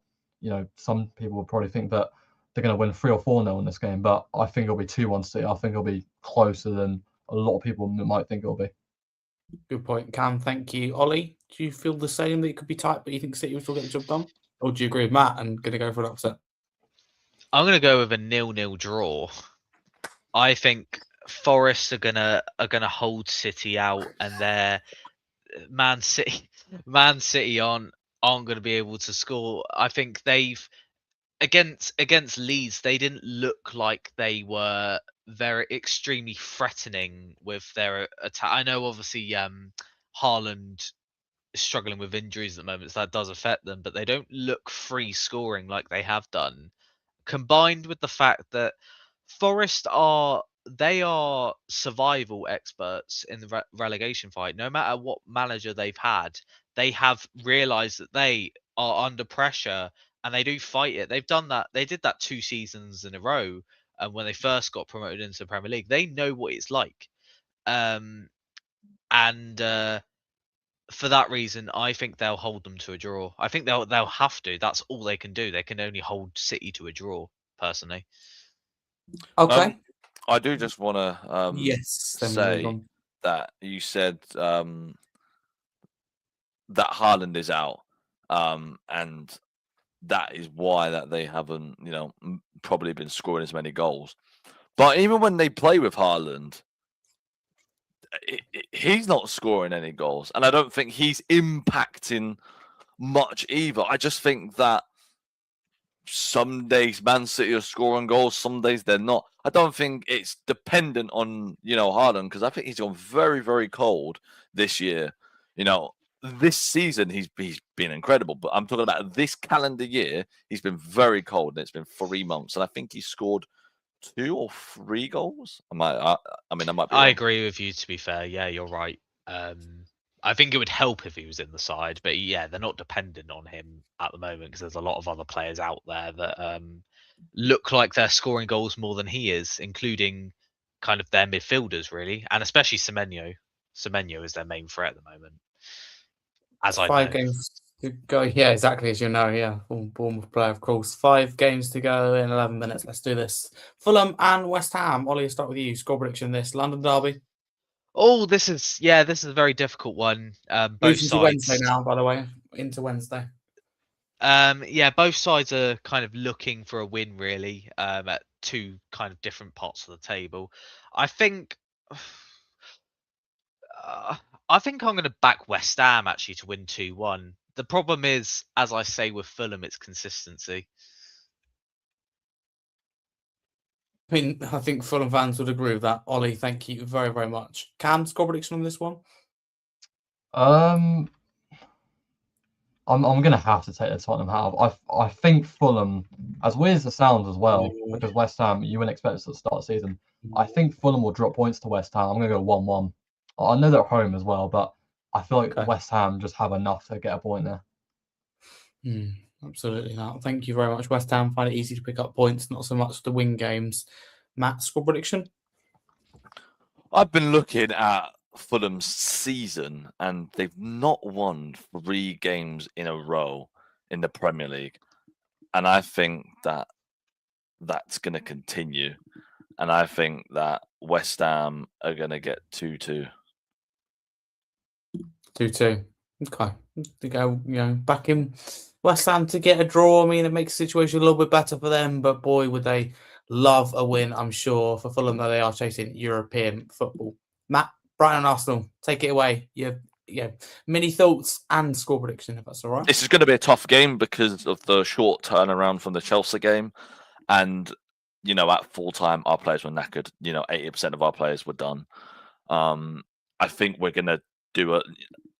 some people will probably think that they're going to win 3 or 4-0 in this game, but I think it'll be 2-1 City. I think it'll be closer than a lot of people might think it'll be. Good point, Cam. Thank you. Ollie, do you feel the same, that it could be tight, but you think City will still get the job done? Or do you agree with Matt and going to go for an upset? I'm going to go with a 0-0 draw. I think Forest are gonna hold City out, and they're Man City aren't going to be able to score. I think they've against Leeds, they didn't look like they were very extremely threatening with their attack. I know obviously Haaland is struggling with injuries at the moment, so that does affect them, but they don't look free scoring like they have done. Combined with the fact that Forest are survival experts in the relegation fight. No matter what manager they've had, they have realized that they are under pressure and they do fight it. They've done that. They did that 2 seasons in a row when they first got promoted into the Premier League. They know what it's like. And for that reason, I think they'll hold them to a draw. I think they'll have to. That's all they can do. They can only hold City to a draw, personally. Okay. I do just want to Yes. Then we move say on. that you said that Haaland is out, and that is why that they haven't, probably been scoring as many goals. But even when they play with Haaland, he's not scoring any goals, and I don't think he's impacting much either. I just think that some days Man City are scoring goals, some days they're not. I don't think it's dependent on, Haaland, because I think he's gone very, very cold this year. This season he's been incredible, but I'm talking about this calendar year, he's been very cold, and it's been 3 months, and I think he scored 2 or 3 goals. I might be wrong. I agree with you, to be fair. Yeah, you're right. I think it would help if he was in the side, but yeah, they're not dependent on him at the moment because there's a lot of other players out there that look like they're scoring goals more than he is, including kind of their midfielders, really, and especially Semenyo. Semenyo is their main threat at the moment, as I 5 know. games to go. Yeah, exactly as you know. Yeah, Bournemouth player, of course. 5 games to go in 11 minutes. Let's do this. Fulham and West Ham. Ollie, I'll start with you. Score prediction. This London derby. Oh, this is a very difficult one. Both Moves into Wednesday sides. now, by the way. Into Wednesday. Yeah, both sides are kind of looking for a win, really, at 2 kind of different parts of the table. I think, I think I'm going to back West Ham actually to win 2-1. The problem is, as I say with Fulham, it's consistency. I think Fulham fans would agree with that. Ollie, thank you very, very much. Cam, score prediction on this one? I'm gonna have to take the Tottenham half. I think Fulham, as weird as it sounds as well, because West Ham, you wouldn't expect us to start the season. I think Fulham will drop points to West Ham. I'm gonna go 1-1. I know they're at home as well, but I feel like West Ham just have enough to get a point there. Absolutely not. Thank you very much. West Ham find it easy to pick up points, not so much to win games. Matt, score prediction? I've been looking at Fulham's season, and they've not won 3 games in a row in the Premier League, and I think that that's going to continue, and I think that West Ham are going to get 2-2. 2-2. Okay. To go, back in West Ham to get a draw. I mean, it makes the situation a little bit better for them, but boy, would they love a win, I'm sure. For Fulham, though, they are chasing European football. Matt, Brighton and Arsenal, take it away. Mini thoughts and score prediction, if that's all right. This is going to be a tough game because of the short turnaround from the Chelsea game. And, at full time, our players were knackered. 80% of our players were done. I think we're going to do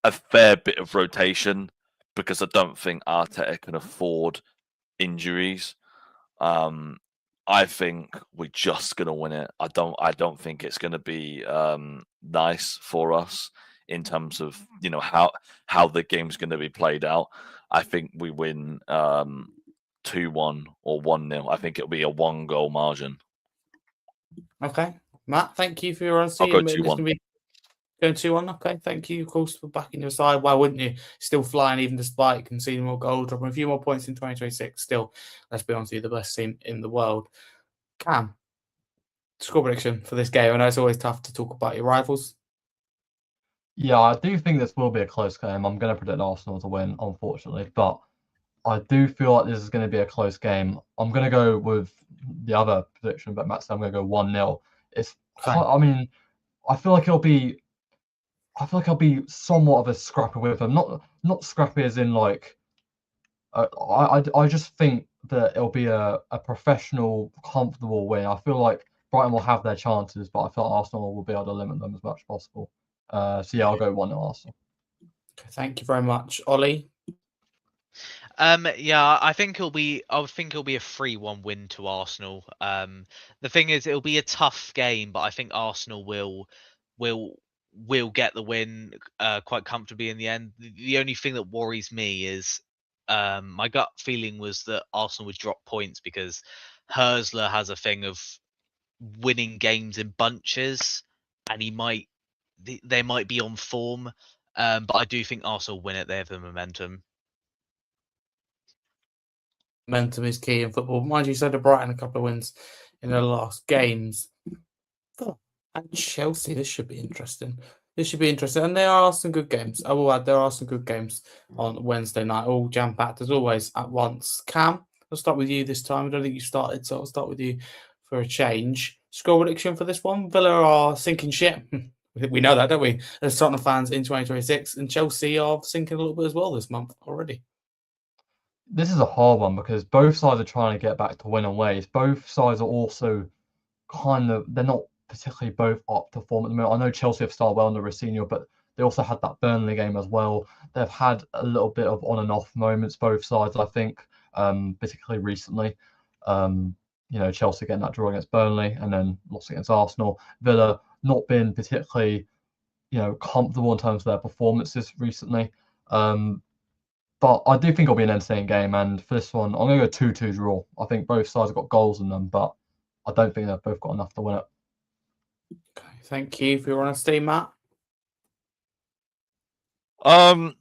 a fair bit of rotation because I don't think Arteta can afford injuries. I think we're just going to win it. I don't think it's going to be nice for us in terms of how the game's going to be played out. I think we win 2-1 or 1-0. I think it'll be a 1-goal margin. Okay, Matt, thank you for your honesty. I'll go 2-1. Going 2-1. Okay, thank you, of course, for backing your side. Why wouldn't you? Still flying, even despite conceding more goals, dropping a few more points in 2026. Still, let's be honest with you, the best team in the world. Cam, score prediction for this game. I know it's always tough to talk about your rivals. Yeah, I do think this will be a close game. I'm going to predict Arsenal to win, unfortunately, but I do feel like this is going to be a close game. I'm going to go with the other prediction, but Matt said I'm going to go 1-0. Fine. I mean, I feel like it'll be somewhat of a scrappy with them. Not scrappy as in like. I just think that it'll be a professional, comfortable win. I feel like Brighton will have their chances, but I feel like Arsenal will be able to limit them as much as possible. So yeah, I'll go 1-0 Arsenal. Okay, thank you very much, Ollie. Yeah, I think it'll be. I would think it'll be a 3-1 win to Arsenal. The thing is, it'll be a tough game, but I think Arsenal will get the win quite comfortably in the end. The only thing that worries me is my gut feeling was that Arsenal would drop points because Hersler has a thing of winning games in bunches, and they might be on form. But I do think Arsenal win it. They have the momentum. Momentum is key in football. Mind you, so did Brighton a couple of wins in their last games. Oh, and Chelsea, this should be interesting. And there are some good games. I will add, there are some good games on Wednesday night, all jam-packed as always at once. Cam, I'll start with you this time. I don't think you started, so I'll start with you for a change. Score prediction for this one. Villa are sinking ship. We know that, don't we? As Tottenham fans in 2026. And Chelsea are sinking a little bit as well this month already. This is a hard one because both sides are trying to get back to winning ways. Both sides are also they're not particularly both up to form at the moment. I know Chelsea have started well under Rossini, but they also had that Burnley game as well. They've had a little bit of on and off moments, both sides, I think, particularly recently. Chelsea getting that draw against Burnley and then lost against Arsenal. Villa not been particularly, comfortable in terms of their performances recently. But I do think it'll be an entertaining game, and for this one, I'm going to go 2-2 draw. I think both sides have got goals in them, but I don't think they've both got enough to win it. Okay, thank you for your honesty, Matt. I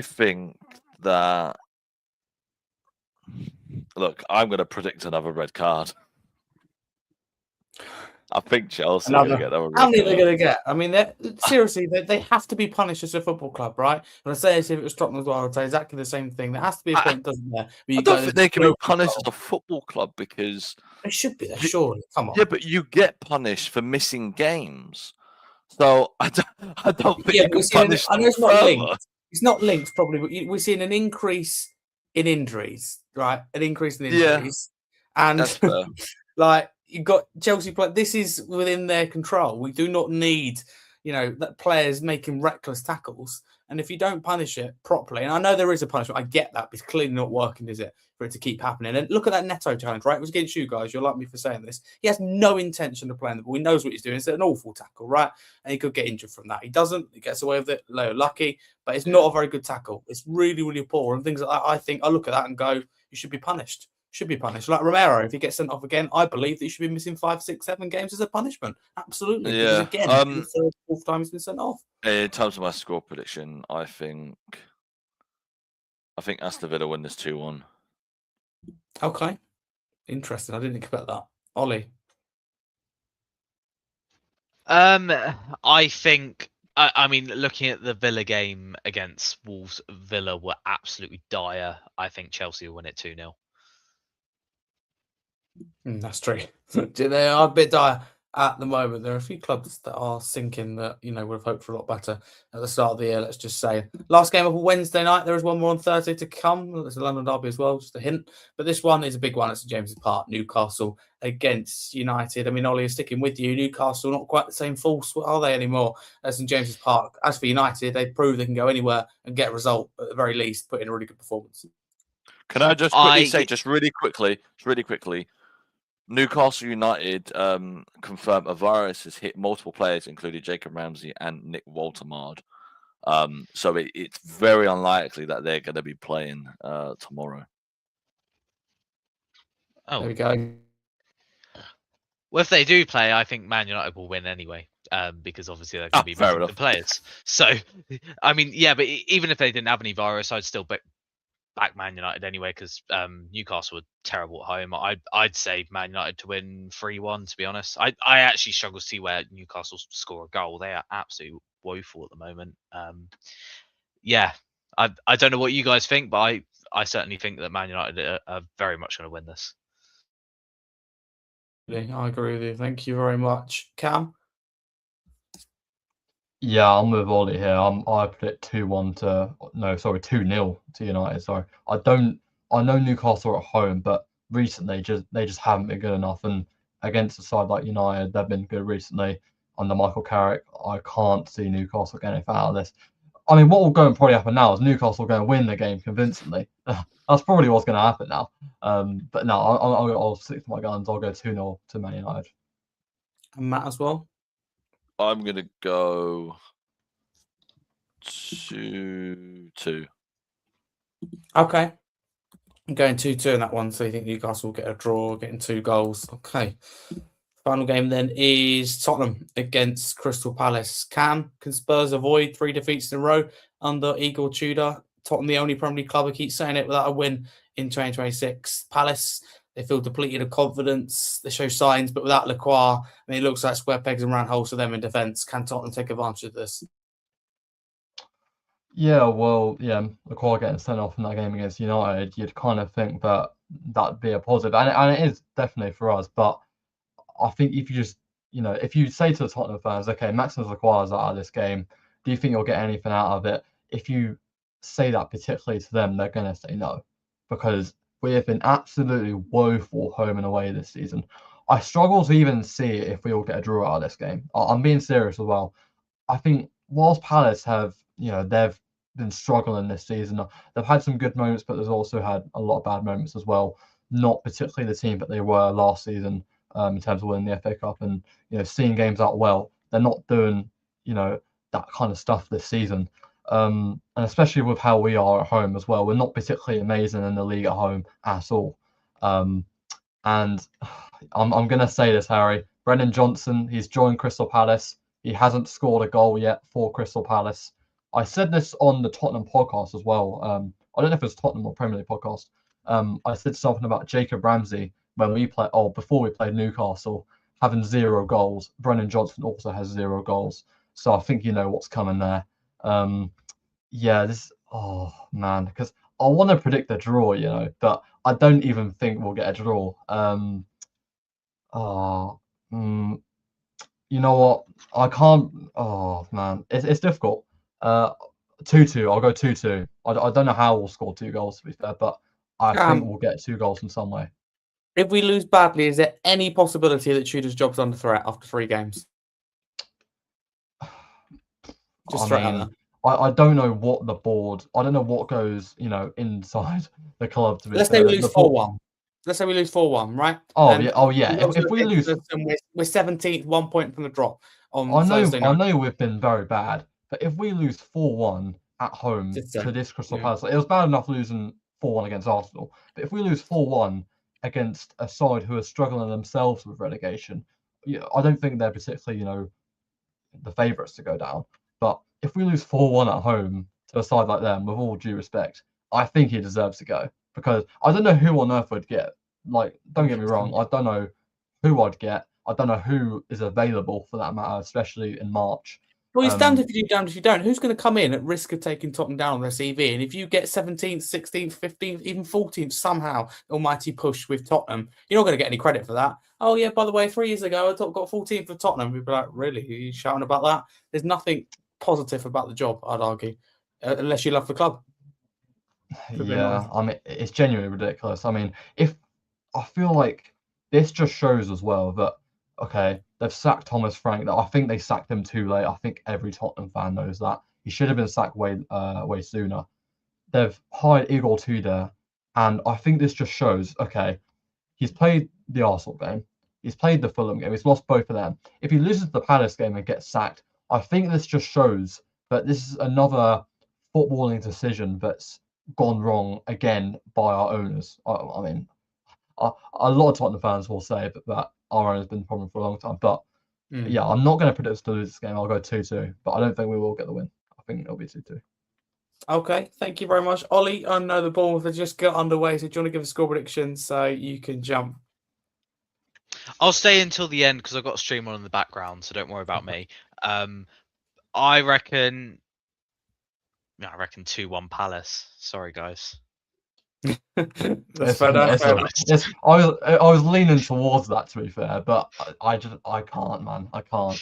think that. Look, I'm going to predict another red card. I think Chelsea are going to get another red How many are card. they going to get? I mean, seriously, they have to be punished as a football club, right? When I say this, if it was Tottenham as well, I would say exactly the same thing. There has to be a point, doesn't there? I don't think they can be punished as a football club because they should be there, surely. Come on. Yeah, but you get punished for missing games, so I don't think you can punish them it's not further. linked. It's not linked, probably, but we're seeing an increase in injuries, right? An increase in injuries, and that's fair. like you've got Chelsea play. This is within their control. We do not need, that players making reckless tackles. And if you don't punish it properly, and I know there is a punishment, I get that, but it's clearly not working, is it, for it to keep happening? And look at that Neto challenge, right? It was against you guys. You'll like me for saying this. He has no intention of playing the ball. He knows what he's doing. It's an awful tackle, right? And he could get injured from that. He doesn't. He gets away with it. Lucky, but it's not a very good tackle. It's really, really poor. And things like that, I look at that and go, you should be punished. Should be punished. Like Romero, if he gets sent off again, I believe that he should be missing 5, 6, 7 games as a punishment. Absolutely. Yeah. Because again, the third, fourth time he's been sent off. In terms of my score prediction, I think Aston Villa win this 2-1. Okay. Interesting. I didn't expect that. Ollie. I think. I mean, looking at the Villa game against Wolves, Villa were absolutely dire. I think Chelsea will win it 2-0. That's true. They are a bit dire at the moment. There are a few clubs that are sinking that, would have hoped for a lot better at the start of the year, let's just say. Last game of Wednesday night. There is one more on Thursday to come. There's a London derby as well, just a hint. But this one is a big one at St James's Park, Newcastle against United. I mean, Ollie is sticking with you. Newcastle not quite the same force, are they, anymore, at St James's Park? As for United, they prove they can go anywhere and get a result, at the very least, put in a really good performance. Can I just quickly say, just really quickly, Newcastle United confirmed a virus has hit multiple players, including Jacob Ramsey and Nick Woltemade. So it's very unlikely that they're going to be playing tomorrow. Oh, there we go. Well, if they do play, I think Man United will win anyway, because obviously they're going to be missing the players. So, I mean, yeah, but even if they didn't have any virus, I'd still back Man United anyway, because Newcastle were terrible at home. I'd say Man United to win 3-1, to be honest. I actually struggle to see where Newcastle score a goal. They are absolutely woeful at the moment. Yeah, I don't know what you guys think, but I certainly think that Man United are very much going to win this. I agree with you. Thank you very much. Cam? Yeah, I'm with Ollie here. I predict 2-1 to 2-0 to United. Sorry, I know Newcastle are at home, but recently they just haven't been good enough. And against a side like United, they've been good recently under Michael Carrick. I can't see Newcastle getting anything out of this. I mean, what will go and probably happen now is Newcastle going to win the game convincingly. That's probably what's going to happen now. But no, I'll stick to my guns. I'll go 2-0 to Man United. And Matt as well? I'm going to go 2-2. Okay. I'm going 2-2 in that one, so you think Newcastle will get a draw, getting 2 goals. Okay. Final game then is Tottenham against Crystal Palace. Cam, can Spurs avoid 3 defeats in a row under Igor Tudor? Tottenham, the only Premier League club, I keep saying it, without a win in 2026. Palace, they feel depleted of confidence. They show signs, but without Lacroix, I mean, it looks like square pegs and round holes for them in defence. Can Tottenham take advantage of this? Yeah, well, yeah, Lacroix getting sent off in that game against United, you'd kind of think that that'd be a positive, and it is definitely for us. But I think if you just, if you say to the Tottenham fans, okay, Maximus Lacroix is out of this game, do you think you'll get anything out of it? If you say that particularly to them, they're going to say no, because we have been absolutely woeful home and away this season. I struggle to even see if we will get a draw out of this game. I'm being serious as well. I think whilst Palace have, they've been struggling this season. They've had some good moments, but there's also had a lot of bad moments as well. Not particularly the team that they were last season in terms of winning the FA Cup and seeing games out well. They're not doing that kind of stuff this season, and especially with how we are at home as well. We're not particularly amazing in the league at home at all. And I'm gonna say this, Harry. Brennan Johnson, he's joined Crystal Palace. He hasn't scored a goal yet for Crystal Palace. I said this on the Tottenham podcast as well. I don't know if it's Tottenham or Premier League podcast. I said something about Jacob Ramsey when before we played Newcastle, having 0 goals. Brennan Johnson also has 0 goals. So I think you know what's coming there. Oh man, because I want to predict a draw, but I don't even think we'll get a draw. You know what? I can't. Oh man, it's difficult. 2-2. I'll go 2-2. I don't know how we'll score 2 goals to be fair, but I think we'll get 2 goals in some way. If we lose badly, is there any possibility that Tudor's job's under threat after 3 games? Just straight out there. I don't know what the board. I don't know what goes, inside the club to be. Let's say we lose 4-1. Let's say we lose 4-1, right? Oh yeah. If we lose, we're 17th, 1 point from the drop on Thursday night. I know we've been very bad, but if we lose 4-1 at home to this Crystal Palace, it was bad enough losing 4-1 against Arsenal. But if we lose 4-1 against a side who are struggling themselves with relegation, I don't think they're particularly, the favourites to go down. But if we lose 4-1 at home to a side like them, with all due respect, I think he deserves to go. Because I don't know who on earth would get. Like, don't get me wrong, I don't know who I'd get. I don't know who is available for that matter, especially in March. Well, you're damned if you do, damned if you don't. Who's going to come in at risk of taking Tottenham down on their CV? And if you get 17th, 16th, 15th, even 14th somehow, almighty push with Tottenham, you're not going to get any credit for that. Oh, yeah, by the way, 3 years ago, I got 14th for Tottenham. We'd be like, really? Are you shouting about that? There's nothing positive about the job, I'd argue, unless you love the club. Yeah, I mean, it's genuinely ridiculous. I mean, I feel like this just shows as well that, okay, they've sacked Thomas Frank. I think they sacked him too late. I think every Tottenham fan knows that. He should have been sacked way sooner. They've hired Igor Tudor, and I think this just shows, okay, he's played the Arsenal game. He's played the Fulham game. He's lost both of them. If he loses the Palace game and gets sacked, I think this just shows that this is another footballing decision that's gone wrong again by our owners. I mean, a lot of Tottenham fans will say that our owner's been the problem for a long time. But yeah, I'm not going to predict us to lose this game. I'll go 2-2, but I don't think we will get the win. I think it'll be 2-2. Okay, thank you very much. Ollie, I know the Bournemouth have just got underway, so do you want to give a score prediction so you can jump? I'll stay until the end because I've got a stream on in the background, so don't worry about me. I reckon 2-1 Palace. Sorry, guys. That's fair enough. I was leaning towards that, to be fair, but I can't, man. I can't.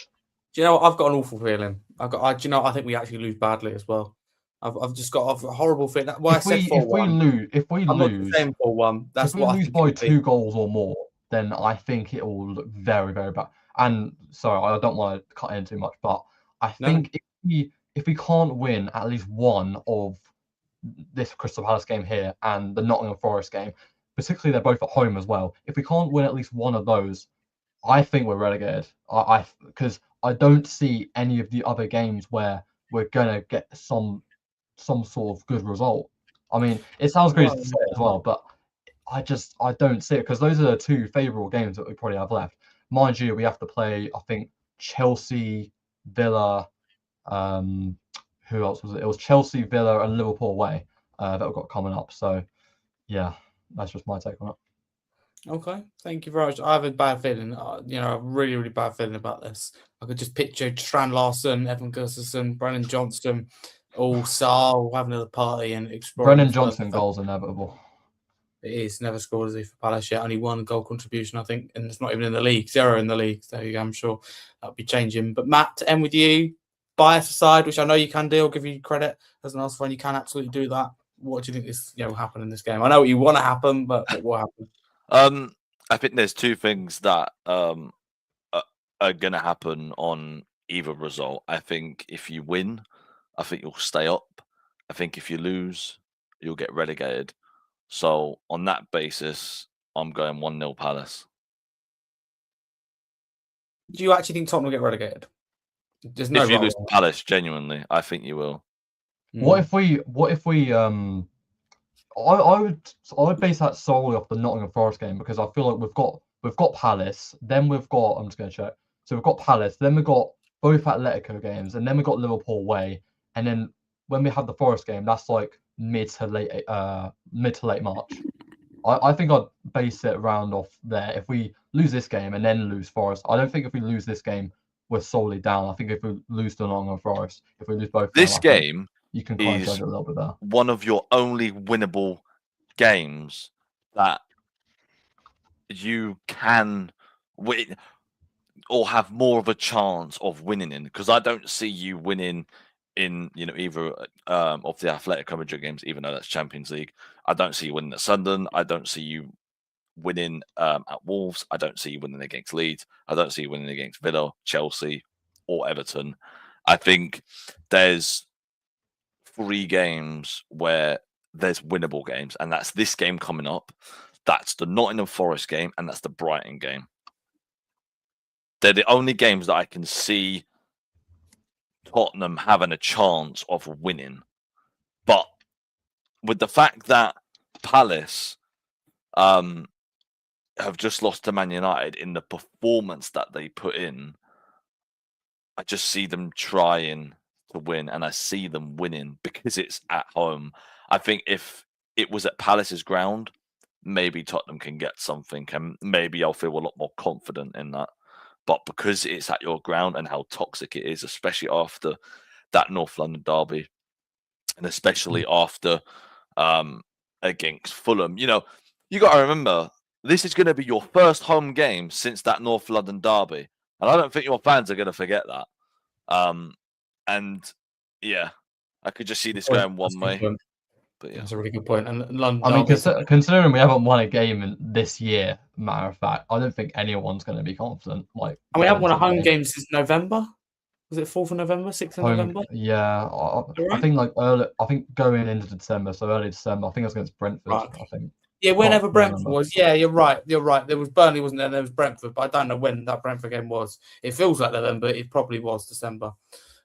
Do you know what? I've got an awful feeling. Do you know? I think we actually lose badly as well. I've just got a horrible feeling. Well, I said 4-1. If we I'm not lose, saying 4-1. That's if we what I lose think by it'll be. 2 goals or more, then I think it will look very, very bad. And sorry, I don't want to cut in too much, but I think if we can't win at least one of this Crystal Palace game here and the Nottingham Forest game, particularly they're both at home as well. If we can't win at least one of those, I think we're relegated. Because I don't see any of the other games where we're gonna get some sort of good result. I mean, it sounds crazy to say as well, but I don't see it, because those are the 2 favourable games that we probably have left. Mind you, we have to play, I think, Chelsea, Villa, who else was it? It was Chelsea, Villa, and Liverpool away that we've got coming up. So, yeah, that's just my take on it. Okay, thank you very much. I have a bad feeling, a really, really bad feeling about this. I could just picture Strand Larson, Evan Gustafsson, Brennan Johnson, all having a party and exploring. Brennan Johnson goals inevitable. It is. Never scored as he for Palace yet. Only 1 goal contribution, I think, and it's not even in the league. 0 in the league. So I'm sure that'll be changing. But Matt, to end with you, bias aside, which I know you can do, I'll give you credit as an Arsenal fan, you can absolutely do that. What do you think is will happen in this game? I know what you want to happen, but what will happen? I think there's 2 things that are going to happen on either result. I think if you win, I think you'll stay up. I think if you lose, you'll get relegated. So on that basis, I'm going 1-0 Palace. Do you actually think Tottenham will get relegated? If you lose to Palace, genuinely, I think you will. What if we I would base that solely off the Nottingham Forest game, because I feel like we've got Palace, then we've got, I'm just going to check. So we've got Palace, then we've got both Atletico games, and then we've got Liverpool away, and then when we have the Forest game, that's like mid to late March. I think I'd base it around off there. If we lose this game and then lose Forest, I don't think if we lose this game we're solely down. I think if we lose to Nottingham Forest, if we lose both, this game you can kind of judge it a little bit there. One of your only winnable games that you can win or have more of a chance of winning in, because I don't see you winning in either of the Atletico Madrid games, even though that's Champions League. I don't see you winning at Sunderland. I don't see you winning at Wolves. I don't see you winning against Leeds. I don't see you winning against Villa, Chelsea, or Everton. I think there's 3 games where there's winnable games, and that's this game coming up. That's the Nottingham Forest game, and that's the Brighton game. They're the only games that I can see Tottenham having a chance of winning. But with the fact that Palace have just lost to Man United in the performance that they put in, I just see them trying to win, and I see them winning because it's at home. I think if it was at Palace's ground, maybe Tottenham can get something, and maybe I'll feel a lot more confident in that. But because it's at your ground and how toxic it is, especially after that North London derby, and especially after against Fulham, you got to remember, this is going to be your first home game since that North London derby, and I don't think your fans are going to forget that. And yeah, I could just see this going one way. But yeah, that's a really good point. And London, I mean, considering we haven't won a game this year, matter of fact, I don't think anyone's going to be confident. And we haven't won a home game since November. Was it 4th of November, 6th of November? Yeah, I think early. I think going into December, so early December. I think it was against Brentford. Right. I think. Yeah, whenever Brentford was. Yeah, you're right. There was Burnley, wasn't there? There was Brentford, but I don't know when that Brentford game was. It feels like November. It probably was December.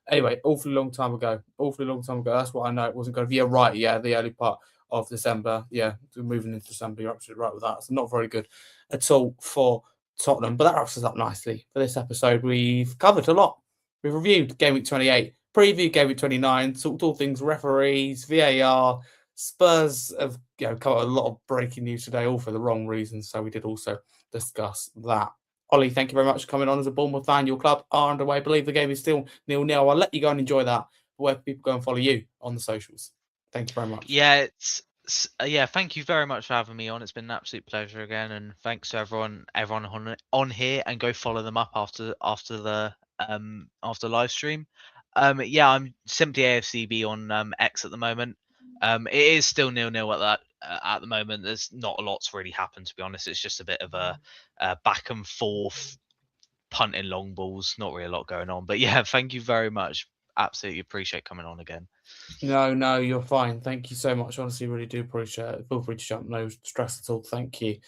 Anyway, awfully long time ago. That's what I know. It wasn't going to be right. Yeah, the early part of December. Yeah, moving into December. You're absolutely right with that. It's not very good at all for Tottenham. But that wraps us up nicely for this episode. We've covered a lot. We've reviewed Game Week 28, previewed Game Week 29, talked all things referees, VAR. Spurs have covered a lot of breaking news today, all for the wrong reasons. So we did also discuss that. Ollie, thank you very much for coming on as a Bournemouth fan. Your club are underway. I believe the game is still 0-0. I'll let you go and enjoy that. Where can people go and follow you on the socials? Thank you very much. Yeah, Yeah, thank you very much for having me on. It's been an absolute pleasure again, and thanks to everyone on here. And go follow them up after the live stream. Yeah, I'm simply AFCB on X at the moment. It is still 0-0 at that at the moment. There's not a lot's really happened, to be honest. It's just a bit of a back and forth punting long balls. Not really a lot going on, but yeah, thank you very much. Absolutely appreciate coming on again. No, you're fine. Thank you so much. Honestly, really do appreciate it. Feel free to jump. No stress at all. Thank you.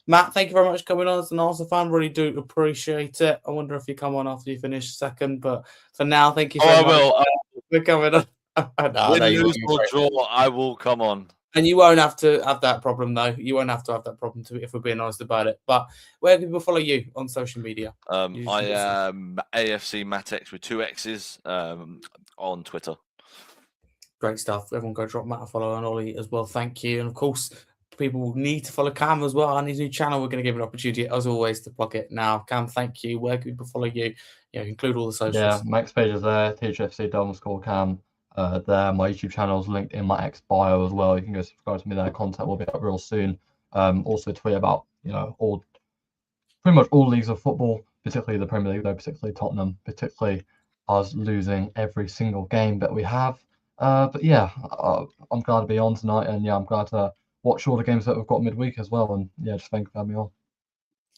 Matt, thank you very much for coming on as an Arsenal fan. Really do appreciate it. I wonder if you come on after you finish second, but for now, thank you so much I will. for coming on. No, Win, no, you lose, won't. or draw, I will come on. And you won't have to have that problem, though. You won't have to have that problem, if we're being honest about it. But where can people follow you on social media? I am AFC Matex with 2 X's on Twitter. Great stuff. Everyone go drop Matt a follow and Ollie as well. Thank you. And of course, people need to follow Cam as well on his new channel. We're going to give an opportunity, as always, to plug it now. Cam, thank you. Where can people follow you? Include all the socials. Yeah, Max page is there, THFC_Cam. There, my YouTube channel is linked in my X bio as well. You can go subscribe to me there. Content will be up real soon. Also tweet about pretty much all leagues of football, particularly the Premier League, though, particularly Tottenham, particularly us losing every single game that we have. But yeah, I'm glad to be on tonight, and yeah, I'm glad to watch all the games that we've got midweek as well. And yeah, just thank you for having me on.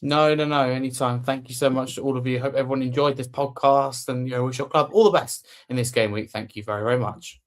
No, anytime. Thank you so much to all of you. Hope everyone enjoyed this podcast, and wish your club all the best in this game week. Thank you very, very much.